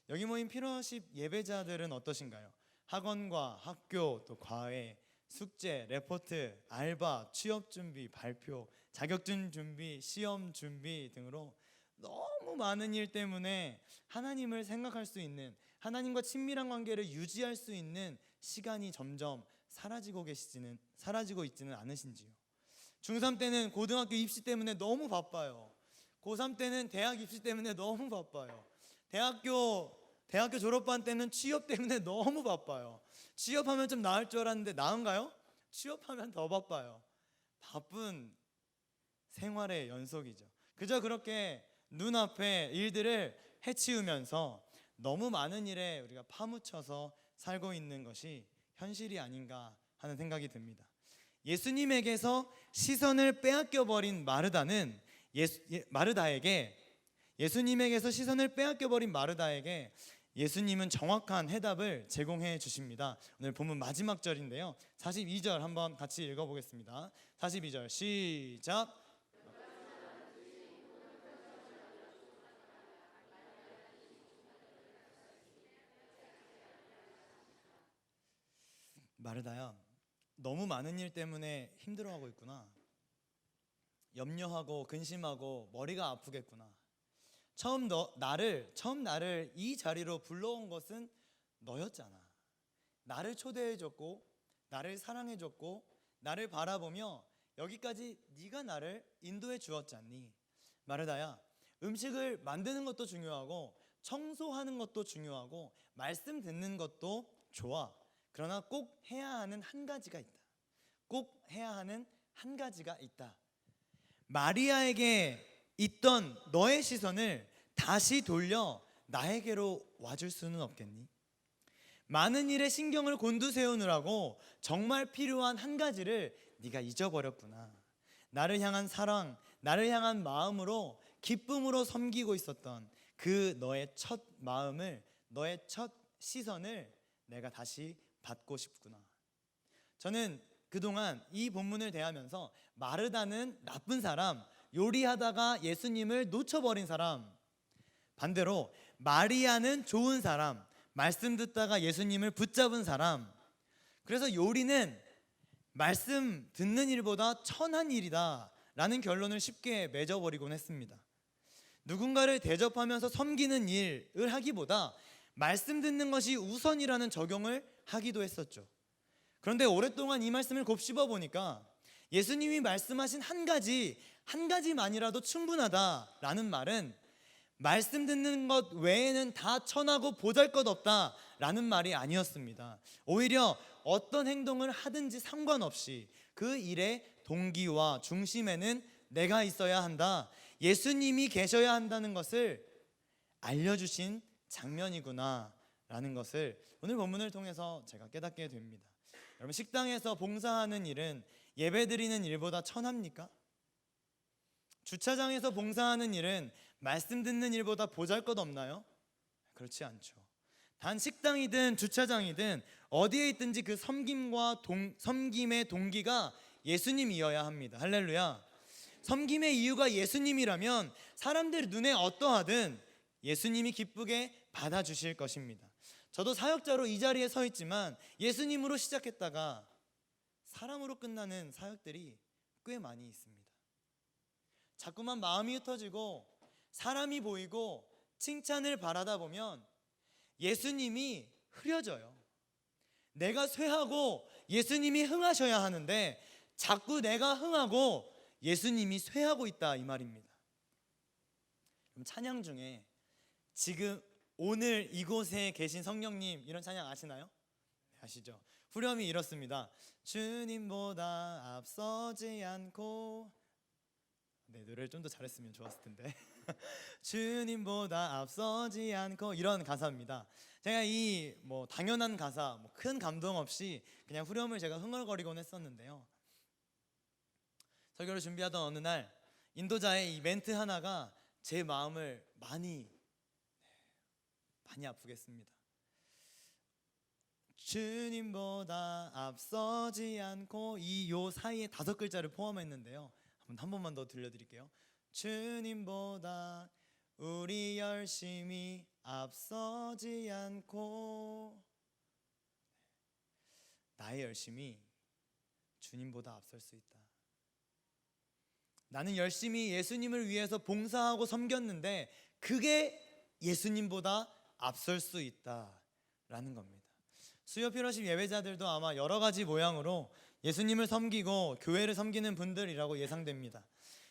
여기 모인 피러십 예배자들은 어떠신가요? 학원과 학교, 또 과외, 숙제, 레포트, 알바, 취업 준비, 발표, 자격증 준비, 시험 준비 등으로 너무 많은 일 때문에 하나님을 생각할 수 있는, 하나님과 친밀한 관계를 유지할 수 있는 시간이 점점 사라지고 있지는 않으신지요? 중3 때는 고등학교 입시 때문에 너무 바빠요. 고3 때는 대학 입시 때문에 너무 바빠요. 대학교 졸업반 때는 취업 때문에 너무 바빠요. 취업하면 좀 나을 줄 알았는데 나은가요? 취업하면 더 바빠요. 바쁜 생활의 연속이죠. 그저 그렇게 눈앞에 일들을 해치우면서 너무 많은 일에 우리가 파묻혀서 살고 있는 것이 현실이 아닌가 하는 생각이 듭니다. 예수님에게서 시선을 빼앗겨 버린 예수님에게서 시선을 빼앗겨 버린 마르다에게 예수님은 정확한 해답을 제공해 주십니다. 오늘 본문 마지막 절인데요. 42절 한번 같이 읽어보겠습니다. 42절 시작. 마르다야, 너무 많은 일 때문에 힘들어하고 있구나. 염려하고 근심하고 머리가 아프겠구나. 처음 나를 이 자리로 불러온 것은 너였잖아. 나를 초대해줬고 나를 사랑해줬고 나를 바라보며 여기까지 네가 나를 인도해 주었잖니. 마르다야, 음식을 만드는 것도 중요하고 청소하는 것도 중요하고 말씀 듣는 것도 좋아. 그러나 꼭 해야 하는 한 가지가 있다. 꼭 해야 하는 한 가지가 있다. 마리아에게 있던 너의 시선을 다시 돌려 나에게로 와줄 수는 없겠니? 많은 일에 신경을 곤두세우느라고 정말 필요한 한 가지를 네가 잊어버렸구나. 나를 향한 사랑, 나를 향한 마음으로 기쁨으로 섬기고 있었던 그 너의 첫 마음을, 너의 첫 시선을 내가 다시 받고 싶구나. 저는 그동안 이 본문을 대하면서 마르다는 나쁜 사람, 요리하다가 예수님을 놓쳐버린 사람, 반대로 마리아는 좋은 사람, 말씀 듣다가 예수님을 붙잡은 사람. 그래서 요리는 말씀 듣는 일보다 천한 일이다 라는 결론을 쉽게 맺어버리곤 했습니다. 누군가를 대접하면서 섬기는 일을 하기보다 말씀 듣는 것이 우선이라는 적용을 하기도 했었죠. 그런데 오랫동안 이 말씀을 곱씹어 보니까 예수님이 말씀하신 한 가지만이라도 충분하다라는 말은 말씀 듣는 것 외에는 다 천하고 보잘것없다라는 말이 아니었습니다. 오히려 어떤 행동을 하든지 상관없이 그 일의 동기와 중심에는 내가 있어야 한다. 예수님이 계셔야 한다는 것을 알려주신 장면이구나라는 것을 오늘 본문을 통해서 제가 깨닫게 됩니다. 여러분, 식당에서 봉사하는 일은 예배드리는 일보다 천합니까? 주차장에서 봉사하는 일은 말씀 듣는 일보다 보잘것없나요? 그렇지 않죠. 단 식당이든 주차장이든 어디에 있든지 그 섬김의 동기가 예수님이어야 합니다. 할렐루야. 섬김의 이유가 예수님이라면 사람들 눈에 어떠하든 예수님이 기쁘게 받아주실 것입니다. 저도 사역자로 이 자리에 서 있지만 예수님으로 시작했다가 사람으로 끝나는 사역들이 꽤 많이 있습니다. 자꾸만 마음이 흩어지고 사람이 보이고 칭찬을 바라다 보면 예수님이 흐려져요. 내가 쇠하고 예수님이 흥하셔야 하는데 자꾸 내가 흥하고 예수님이 쇠하고 있다, 이 말입니다. 그럼 찬양 중에 지금 오늘 이곳에 계신 성령님, 이런 찬양 아시나요? 아시죠? 후렴이 이렇습니다. 주님보다 앞서지 않고, 네, 노래를 좀 더 잘했으면 좋았을 텐데 주님보다 앞서지 않고, 이런 가사입니다. 제가 이 당연한 가사, 큰 감동 없이 그냥 후렴을 제가 흥얼거리곤 했었는데요. 설교를 준비하던 어느 날 인도자의 이 멘트 하나가 제 마음을 많이 아프게 했습니다. 주님보다 앞서지 않고, 요 사이에 5글자를 포함했는데요. 한 번만 더 들려드릴게요. 주님보다 우리 열심히 앞서지 않고, 나의 열심이 주님보다 앞설 수 있다. 나는 열심히 예수님을 위해서 봉사하고 섬겼는데 그게 예수님보다 앞설 수 있다라는 겁니다. 수요 필요십 예배자들도 아마 여러 가지 모양으로 예수님을 섬기고 교회를 섬기는 분들이라고 예상됩니다.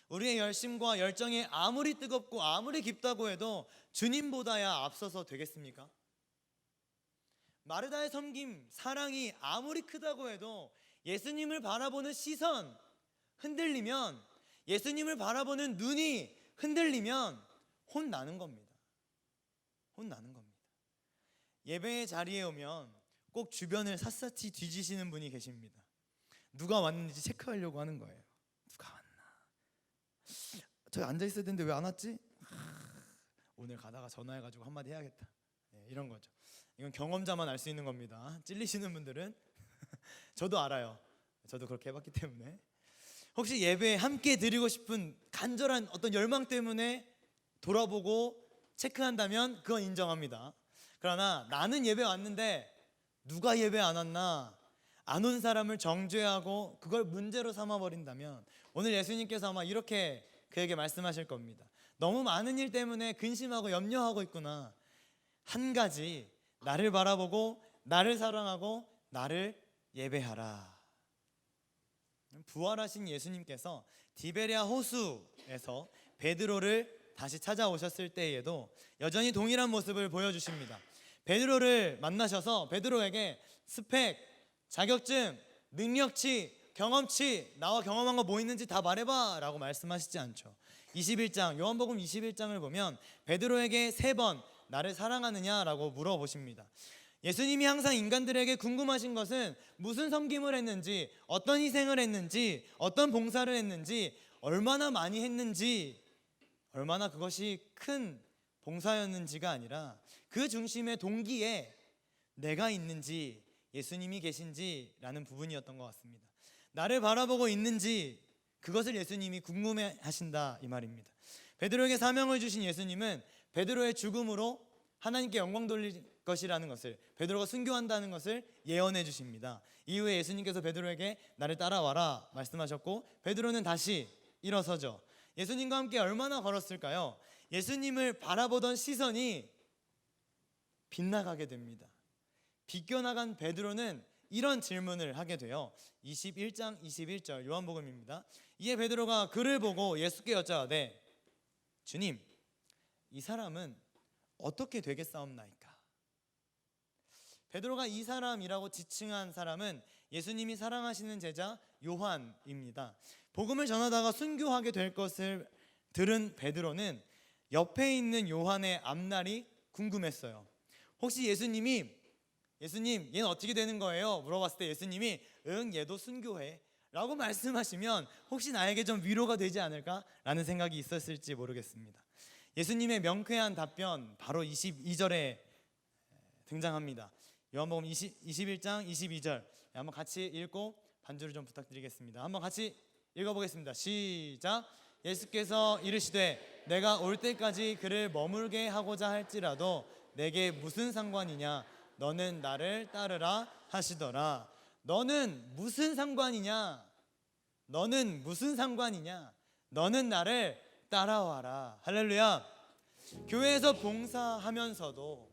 우리의 열심과 열정이 아무리 뜨겁고 아무리 깊다고 해도 주님보다야 앞서서 되겠습니까? 마르다의 섬김, 사랑이 아무리 크다고 해도 예수님을 바라보는 시선 흔들리면, 예수님을 바라보는 눈이 흔들리면 혼나는 겁니다. 혼나는 겁니다. 예배의 자리에 오면 꼭 주변을 샅샅이 뒤지시는 분이 계십니다. 누가 왔는지 체크하려고 하는 거예요. 누가 왔나? 저기 앉아 있어야 되는데 왜 안 왔지? 오늘 가다가 전화해가지고 한마디 해야겠다. 네, 이런 거죠. 이건 경험자만 알 수 있는 겁니다. 찔리시는 분들은 저도 알아요. 저도 그렇게 해봤기 때문에. 혹시 예배에 함께 드리고 싶은 간절한 어떤 열망 때문에 돌아보고 체크한다면 그건 인정합니다. 그러나 나는 예배 왔는데 누가 예배 안 왔나, 안 온 사람을 정죄하고 그걸 문제로 삼아버린다면 오늘 예수님께서 아마 이렇게 그에게 말씀하실 겁니다. 너무 많은 일 때문에 근심하고 염려하고 있구나. 한 가지, 나를 바라보고 나를 사랑하고 나를 예배하라. 부활하신 예수님께서 디베랴 호수에서 베드로를 다시 찾아오셨을 때에도 여전히 동일한 모습을 보여주십니다. 베드로를 만나셔서 베드로에게 스펙, 자격증, 능력치, 경험치, 나와 경험한 거 뭐 있는지 다 말해봐 라고 말씀하시지 않죠. 21장, 요한복음 21장을 보면 베드로에게 3번 나를 사랑하느냐라고 물어보십니다. 예수님이 항상 인간들에게 궁금하신 것은 무슨 섬김을 했는지, 어떤 희생을 했는지, 어떤 봉사를 했는지, 얼마나 많이 했는지, 얼마나 그것이 큰 봉사였는지가 아니라 그 중심의 동기에 내가 있는지, 예수님이 계신지라는 부분이었던 것 같습니다. 나를 바라보고 있는지, 그것을 예수님이 궁금해 하신다, 이 말입니다. 베드로에게 사명을 주신 예수님은 베드로의 죽음으로 하나님께 영광 돌릴 것이라는 것을, 베드로가 순교한다는 것을 예언해 주십니다. 이후에 예수님께서 베드로에게 나를 따라와라 말씀하셨고, 베드로는 다시 일어서죠. 예수님과 함께 얼마나 걸었을까요? 예수님을 바라보던 시선이 빗나가게 됩니다. 비껴나간 베드로는 이런 질문을 하게 돼요. 21장 21절 요한복음입니다. 이에 베드로가 그를 보고 예수께 여짜오되 주님, 이 사람은 어떻게 되겠사옵나이까? 베드로가 이 사람이라고 지칭한 사람은 예수님이 사랑하시는 제자 요한입니다. 복음을 전하다가 순교하게 될 것을 들은 베드로는 옆에 있는 요한의 앞날이 궁금했어요. 혹시 예수님 얘는 어떻게 되는 거예요? 물어봤을 때 예수님이 응, 얘도 순교해 라고 말씀하시면 혹시 나에게 좀 위로가 되지 않을까라는 생각이 있었을지 모르겠습니다. 예수님의 명쾌한 답변 바로 22절에 등장합니다. 요한복음 21장 22절 한번 같이 읽고 반주를 좀 부탁드리겠습니다. 한번 같이 읽어보겠습니다. 시작. 예수께서 이르시되 내가 올 때까지 그를 머물게 하고자 할지라도 내게 무슨 상관이냐 너는 나를 따르라 하시더라. 너는 무슨 상관이냐? 너는 무슨 상관이냐? 너는 나를 따라와라. 할렐루야. 교회에서 봉사하면서도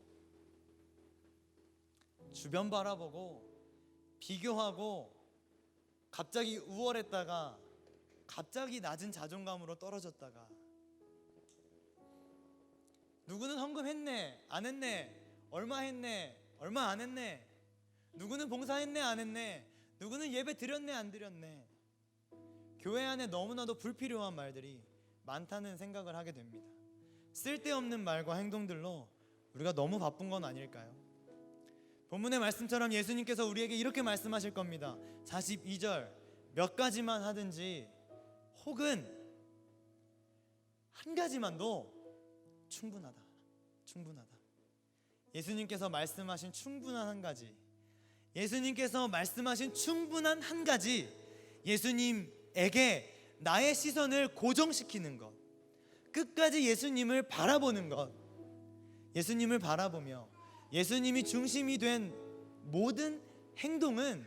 주변 바라보고 비교하고 갑자기 우월했다가 갑자기 낮은 자존감으로 떨어졌다가 누구는 헌금했네 안 했네 얼마 했네 얼마 안 했네 누구는 봉사했네 안 했네 누구는 예배 드렸네 안 드렸네 교회 안에 너무나도 불필요한 말들이 많다는 생각을 하게 됩니다. 쓸데없는 말과 행동들로 우리가 너무 바쁜 건 아닐까요? 본문의 말씀처럼 예수님께서 우리에게 이렇게 말씀하실 겁니다. 42절 몇 가지만 하든지 혹은 한 가지만도 충분하다. 예수님께서 말씀하신 충분한 한 가지, 예수님께서 말씀하신 충분한 한 가지, 예수님에게 나의 시선을 고정시키는 것, 끝까지 예수님을 바라보는 것, 예수님을 바라보며 예수님이 중심이 된 모든 행동은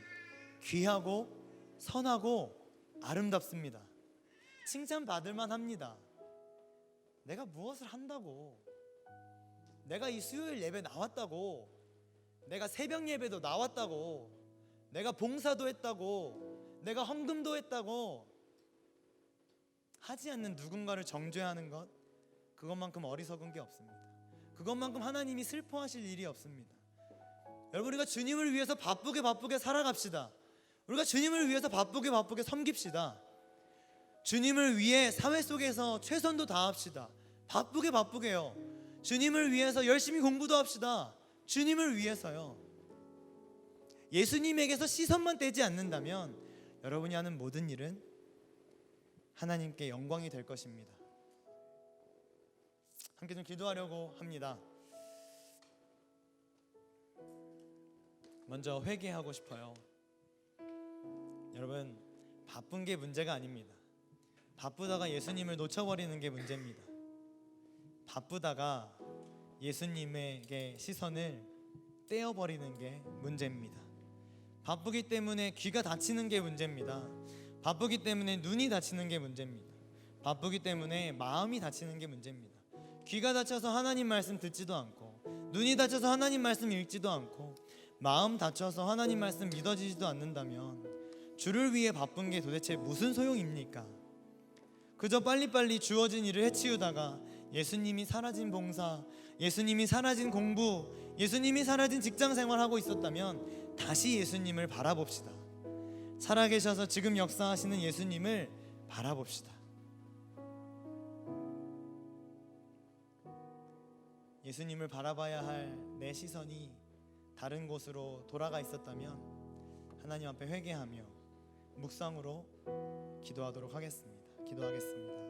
귀하고 선하고 아름답습니다. 칭찬받을 만합니다. 내가 무엇을 한다고, 내가 이 수요일 예배 나왔다고, 내가 새벽 예배도 나왔다고, 내가 봉사도 했다고, 내가 헌금도 했다고 하지 않는 누군가를 정죄하는 것, 그것만큼 어리석은 게 없습니다. 그것만큼 하나님이 슬퍼하실 일이 없습니다. 여러분, 우리가 주님을 위해서 바쁘게 살아갑시다. 우리가 주님을 위해서 바쁘게 섬깁시다. 주님을 위해 사회 속에서 최선도 다합시다. 바쁘게요. 주님을 위해서 열심히 공부도 합시다. 주님을 위해서요. 예수님에게서 시선만 떼지 않는다면 여러분이 하는 모든 일은 하나님께 영광이 될 것입니다. 함께 좀 기도하려고 합니다. 먼저 회개하고 싶어요. 여러분, 바쁜 게 문제가 아닙니다. 바쁘다가 예수님을 놓쳐버리는 게 문제입니다. 바쁘다가 예수님에게 시선을 떼어버리는 게 문제입니다. 바쁘기 때문에 귀가 다치는 게 문제입니다. 바쁘기 때문에 눈이 다치는 게 문제입니다. 바쁘기 때문에 마음이 다치는 게 문제입니다. 귀가 다쳐서 하나님 말씀 듣지도 않고, 눈이 다쳐서 하나님 말씀 읽지도 않고, 마음 다쳐서 하나님 말씀 믿어지지도 않는다면 주를 위해 바쁜 게 도대체 무슨 소용입니까? 그저 빨리빨리 주어진 일을 해치우다가 예수님이 사라진 봉사, 예수님이 사라진 공부, 예수님이 사라진 직장생활 하고 있었다면 다시 예수님을 바라봅시다. 살아계셔서 지금 역사하시는 예수님을 바라봅시다. 예수님을 바라봐야 할 내 시선이 다른 곳으로 돌아가 있었다면 하나님 앞에 회개하며 묵상으로 기도하도록 하겠습니다. 기도하겠습니다.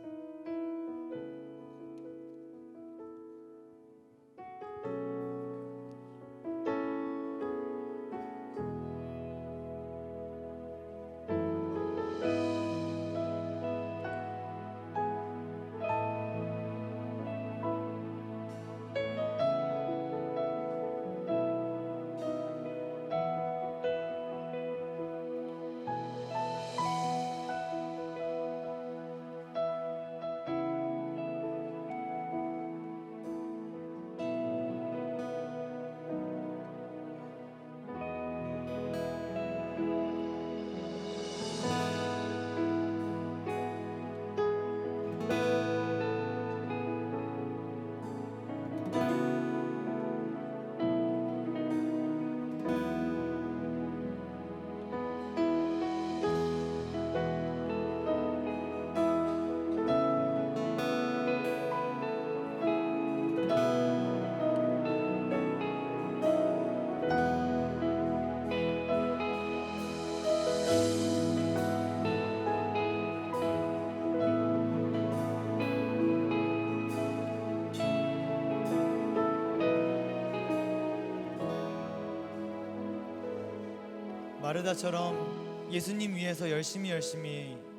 마르다처럼 예수님 위해서 열심히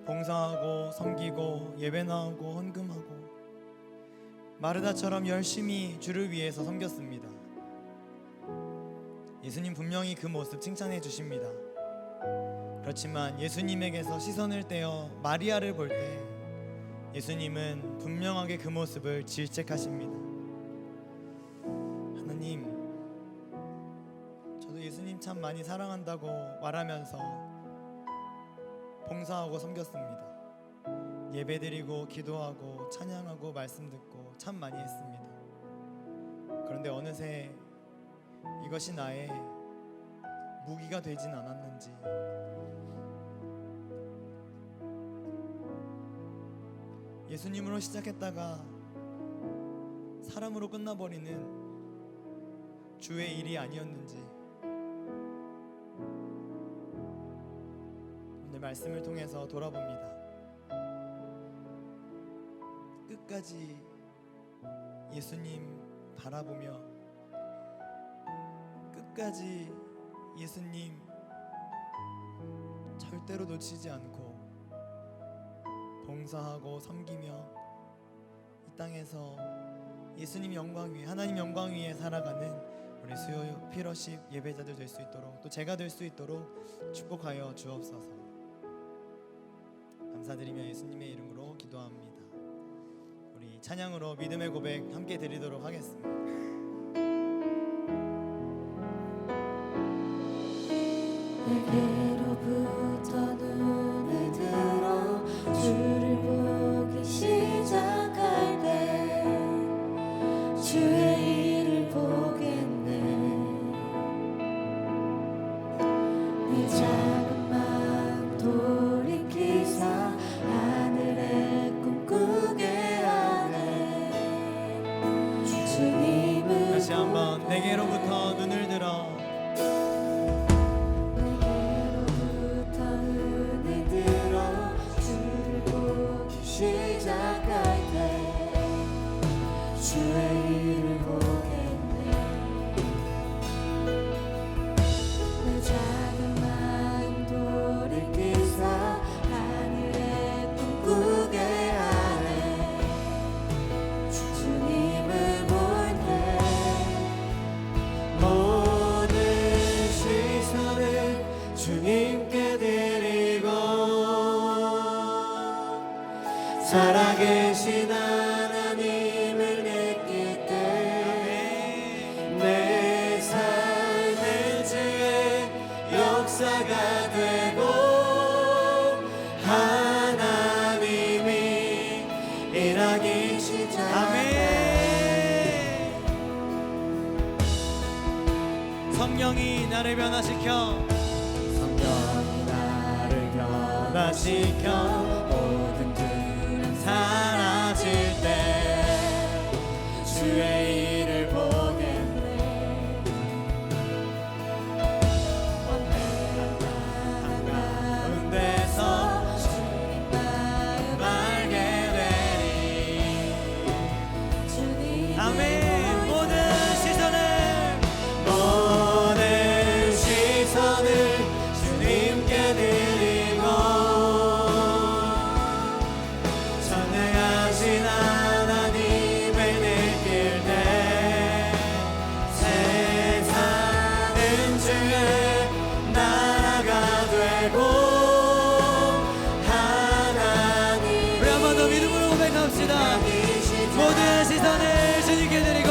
봉사하고 섬기고 예배 나오고 헌금하고 마르다처럼 열심히 주를 위해서 섬겼습니다. 예수님 분명히 그 모습 칭찬해 주십니다. 그렇지만 예수님에게서 시선을 떼어 마리아를 볼 때 예수님은 분명하게 그 모습을 질책하십니다. 하나님, 저도 예수님 참 많이 사랑한다고 말하면서 봉사하고 섬겼습니다. 예배드리고 기도하고 찬양하고 말씀 듣고 참 많이 했습니다. 그런데 어느새 이것이 나의 무기가 되진 않았는지 예수님으로 시작했다가 사람으로 끝나버리는 주의 일이 아니었는지 오늘 말씀을 통해서 돌아봅니다. 끝까지 예수님 바라보며 끝까지 예수님 절대로 놓치지 않고 봉사하고 섬기며 이 땅에서 예수님 영광 위에 하나님 영광 위에 살아가는 우리 수요 피러십 예배자들 될 수 있도록 또 제가 될 수 있도록 축복하여 주옵소서. 감사드리며 예수님의 이름으로 기도합니다. 우리 찬양으로 믿음의 고백 함께 드리도록 하겠습니다. 내게로부터 눈을 들어 주를 보기 시작할 때 주의 일을 보겠네. 내 작은 마음 돌이키사 하늘에 꿈꾸게 하네. 주님을 다시 한번 내게로부터 눈을 들어 시작할 때 주의 일을 보겠네. 내 작은 마음 돌이키사 하늘에 꿈꾸게 하네. 주님을 볼 때 모든 시선을 주님께 드리고 살아계신 하나님을 느낄 때 내 삶의 주의 역사가 되고 하나님이 일하기 시작해. 성령이 나를 변화시켜 성령이 나를 변화시켜 모든 두려움 사라질 때 주의 일을 보겠네. 한가운데서 주님 마음 알게 되리. 주님 아멘. 모든 시선을 주님께 드리고 전능하신 하나님을 느낄 때 세상은 주의 나라가 되고 하나님 우리 한 번 더 믿음으로 고백합시다. 모든 시선을 주님께 드리고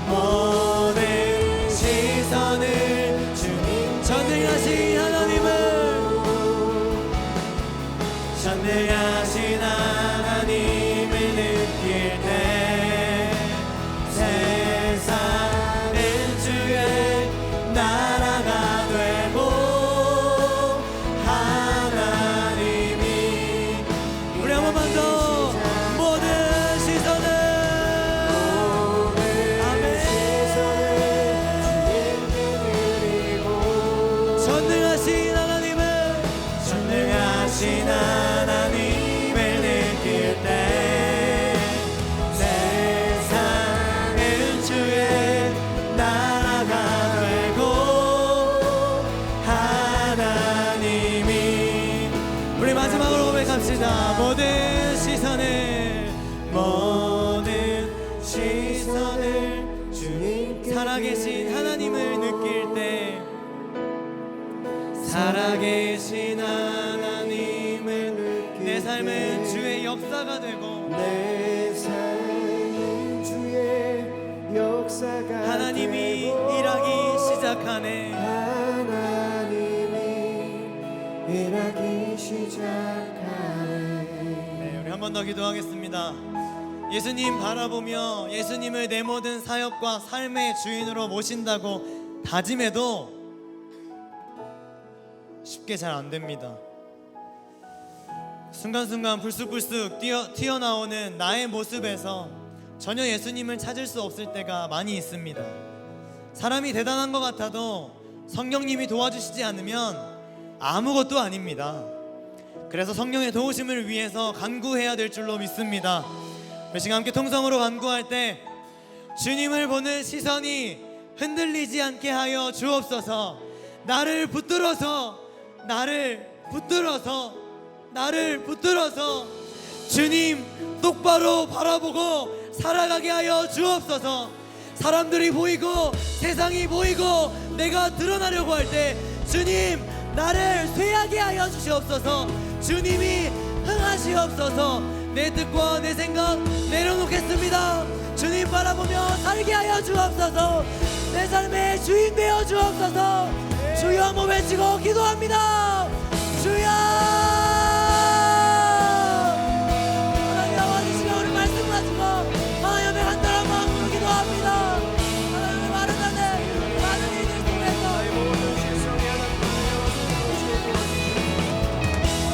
모든 시선을 주님 전능하신 전능하신 하나님을 느낄 때 세상은 주의 나라가 되고 하나님이 우리 한 번만 더 모든 시선을 아멘. 전능하신 하나님을 전능하신 하나님 살아계신 하나님을 느낄 때 살아계신 하나님을 느낄 내 삶은 주의 역사가 되고 내 삶은 주의 역사가 하나님이 되고 일하기 시작하네. 하나님이 일하기 시작하네. 네, 우리 한 번 더 기도하겠습니다. 예수님 바라보며 예수님을 내 모든 사역과 삶의 주인으로 모신다고 다짐해도 쉽게 잘 안 됩니다. 순간순간 불쑥불쑥 튀어나오는 나의 모습에서 전혀 예수님을 찾을 수 없을 때가 많이 있습니다. 사람이 대단한 것 같아도 성령님이 도와주시지 않으면 아무것도 아닙니다. 그래서 성령의 도우심을 위해서 간구해야 될 줄로 믿습니다. 우리 시간 함께 통성으로 간구할 때 주님을 보는 시선이 흔들리지 않게 하여 주옵소서. 나를 붙들어서 주님 똑바로 바라보고 살아가게 하여 주옵소서. 사람들이 보이고 세상이 보이고 내가 드러나려고 할 때 주님 나를 쇠하게 하여 주시옵소서. 주님이 흥하시옵소서. 내 뜻과 내 생각 내려놓겠습니다. 주님 바라보며 살게 하여 주옵소서. 내 삶의 주인 되어 주옵소서. 주여 한번 외치고 기도합니다. 주여 하나님 나와주시고 우리 말씀 가지고 하나님 앞에 간절한 마음으로 기도합니다. 하나님의 많은 자들 많은 이들 속에서 나의 모든 실성이 하나님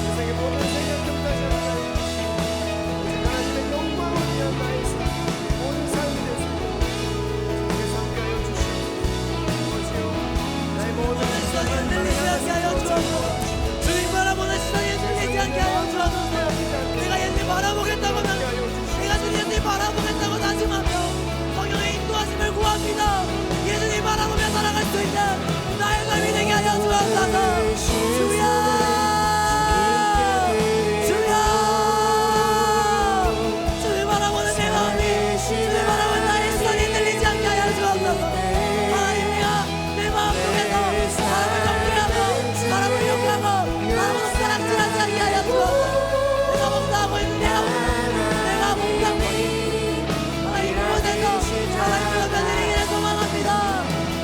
세상의 모든 생각 평가시 하나님 오직 하나님의 영광을 위한 나의 삶 모든 삶이 되소서. 주님의 삶게 하여 주시고 아버지여 나의 모든 시선이 흔들리지 않게 하여 주옵소서. 주님 바라보는 시선이 흔들리지 않게 하여 주옵소서. 내가 예수님 바라보겠다고 내가 예수님 바라보겠다고 다짐하며 성령의 인도하심을 구합니다. 예수님 바라보며 살아갈 수 있는 나의 삶이 되게 하여 주옵소서. 주여 주님 바라보는 내 마음이 주님 바라보는 나의 시선이 흔들리지 않게 하여 주옵소서. 하나님이여 내 마음 속에서 사람을 정죄하고 사람을 욕하고 사람을 숟가락질하지 않게 하여 주옵소서. 내가 목사하고 있는 내가 목사하고 있는 하나님 그곳에서 하나님께서 변해내기를 소망합니다.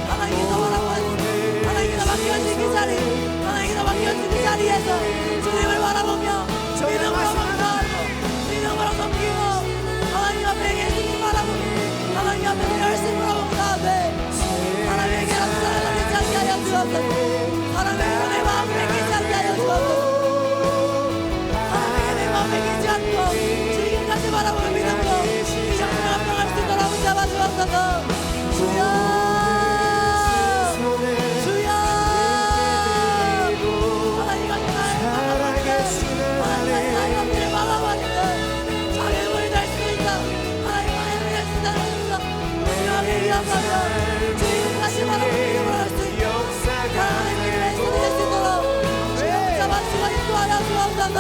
하나님께서 바라보는 하나님께서 맡겨주신 그 자리 하나님께서 맡겨주신 그 자리에서 주님을 바라보며 믿음으로 감사하고 믿음으로 섬기고 하나님 앞에 예수님 바라보고 하나님 앞에서 열심히 바라보다 사람에게 사랑을 믿지 않게 하여 주옵소서. 사람에게 내 마음 뺏기지 않게 하여 주옵소서. 사람에게 내 마음 뺏기지 않고 주님까지 바라보는 믿음으로 이정도로 합당할 수 있도록 붙잡아 주옵소서. 주여 하나님 같은 나의 앞길을 막아봤는데 장애물이 될 수 있다. 하나님 장애물이 될 수 있다는 것입니다. 분명하게 기억하며 주님까지 바라보는 믿음으로 할 수 있다. 하나님의 손이 될 수 있도록 주님 붙잡아 주시고 인도하여 주옵소서.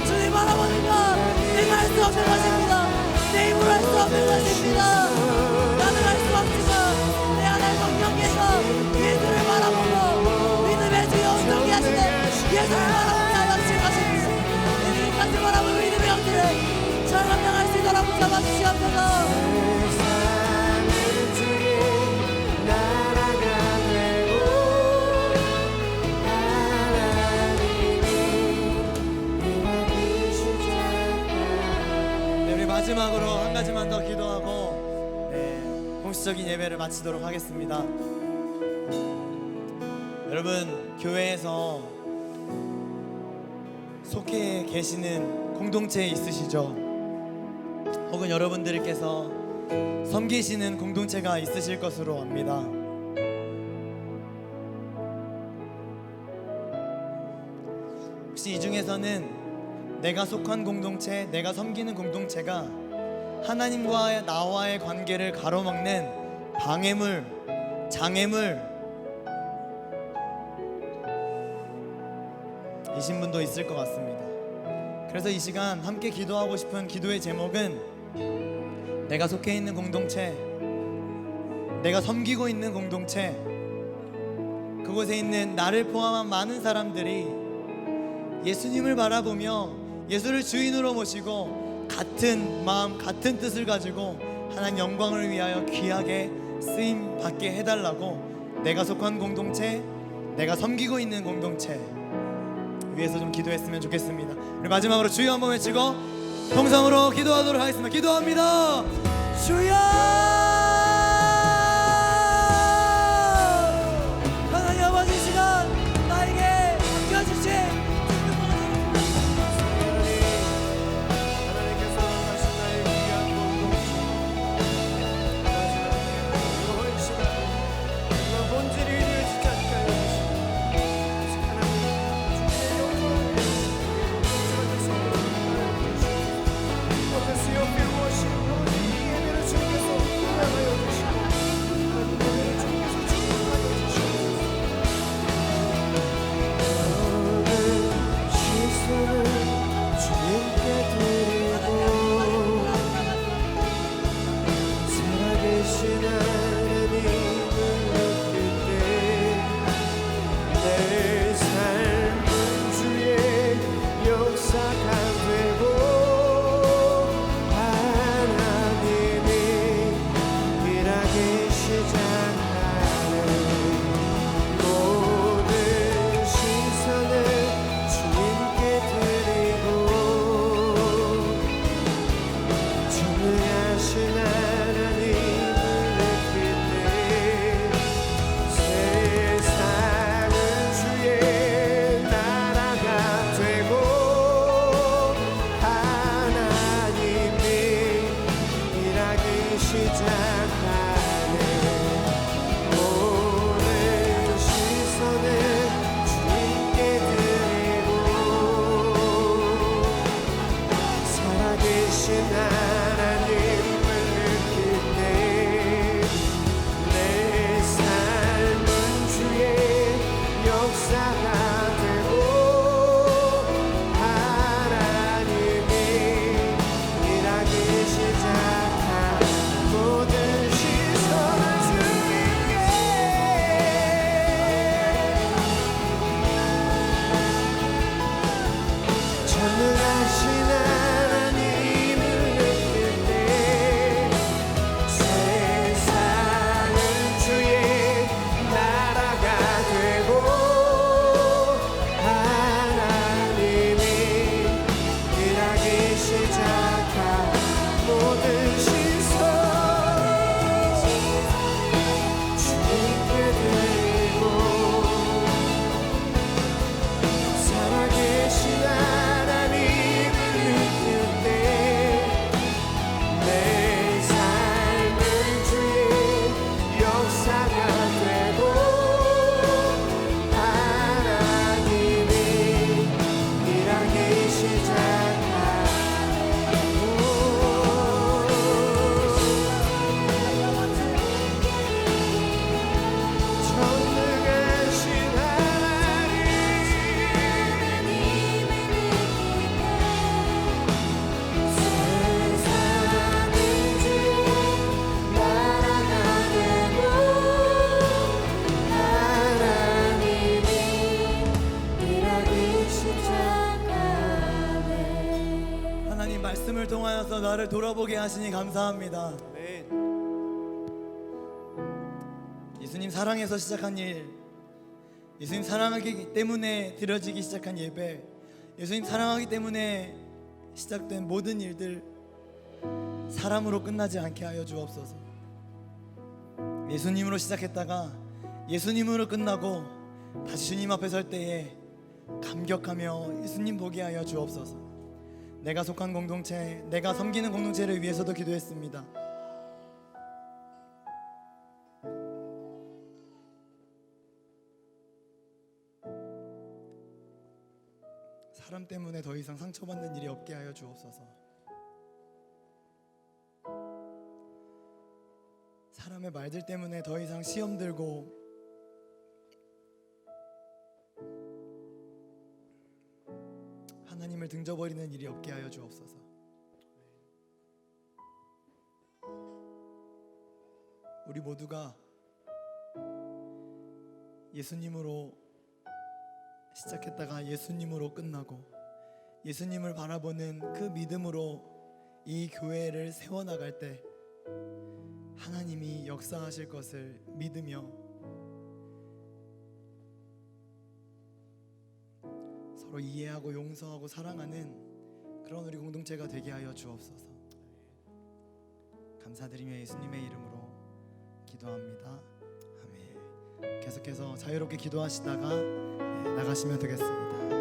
주님 바라보는 것 내가 할 수 없는 것입니다. 내 힘으로 할 수 없는 것입니다. 나는 할 수 없지만 내 하나님 성령께서 예수를 바라보고 믿음의 주여 온전히 하시되 예수를 바라보게 하여 주실 것입니다. 예수님까지 바라보는 믿음의 형들을 절 감당할 수 있도록 붙잡아 주시옵소서. 네, 우리 마지막으로 한 가지만 더 기도하고 공식적인 예배를 마치도록 하겠습니다. 여러분 교회에서 속해 계시는 공동체 있으시죠? 혹은 여러분들께서 섬기시는 공동체가 있으실 것으로 압니다. 혹시 이 중에서는 내가 속한 공동체, 내가 섬기는 공동체가 하나님과 나와의 관계를 가로막는 방해물, 장애물 이신 분도 있을 것 같습니다. 그래서 이 시간 함께 기도하고 싶은 기도의 제목은 내가 속해 있는 공동체 내가 섬기고 있는 공동체, 그곳에 있는 나를 포함한 많은 사람들이 예수님을 바라보며 예수를 주인으로 모시고 같은 마음, 같은 뜻을 가지고 하나님 영광을 위하여 귀하게 쓰임 받게 해달라고 내가 속한 공동체, 내가 섬기고 있는 공동체 위해서 좀 기도했으면 좋겠습니다. 우리 마지막으로 주여 한번 외치고 통성으로 기도하도록 하겠습니다. 기도합니다. 주여! 하나님 아버지, 이 시간 나에게 맡겨주신 하나님께서 하신 나의 귀한 공동체, 마지막에 이 시간 그런 본질이 되어지지 않게 하여 주시고, 하나님 주의 영광을 공동체가 될 수 있도록 하여 주시고, 어제스 옆에 무엇이고 이 예배를 주께서 허락하여 주시고, 하나님 예배를 주께서 축복하여 주시고, 모든 시선을 주님께 드리고 살아계신 하나님을 느낄 때 내 삶은 주의 역사가 되고 하나님이 일하기 시작하는 모든 시선을 주님께 드리고 전능하신 하나님을 느낄 때 세상은 주의 나라가 되고 하나님이 일하기 시작하는 모든 시선을 주님께 드리고 살아계신 하나님을 느낄 때 내 삶은 주의 역사가 되고 하나님이 일하기 시작한 모든 시선을 주님께 전능하신 하나님을 느낄 때 세상은 주의 나라가 되고 하나님이 일하기 시작한 모든 시선 주님께 드리고 살아계신 하나님을 느낄 때 내 삶은 주의 역사가 되고 하나님이 일하기 시작한 전능하신 하나님 세상은 주의 나라가 되고 하나님이 일하기 시작하네. 하나님 말씀을 통하여서 나를 돌아보게 하시니 감사합니다. 예수님 사랑해서 시작한 일, 예수님 사랑하기 때문에 드려지기 시작한 예배, 예수님 사랑하기 때문에 시작된 모든 일들 사람으로 끝나지 않게 하여 주옵소서. 예수님으로 시작했다가 예수님으로 끝나고 다시 주님 앞에 설 때에 감격하며 예수님 보게 하여 주옵소서. 내가 속한 공동체, 내가 섬기는 공동체를 위해서도 기도했습니다. 사람 때문에 더 이상 상처받는 일이 없게 하여 주옵소서. 사람의 말들 때문에 더 이상 시험 들고 하나님을 등져버리는 일이 없게 하여 주옵소서. 우리 모두가 예수님으로 시작했다가 예수님으로 끝나고 예수님을 바라보는 그 믿음으로 이 교회를 세워나갈 때 하나님이 역사하실 것을 믿으며 서로 이해하고 용서하고 사랑하는 그런 우리 공동체가 되게 하여 주옵소서. 감사드리며 예수님의 이름으로 기도합니다. 아멘. 계속해서 자유롭게 기도하시다가 나가시면 되겠습니다.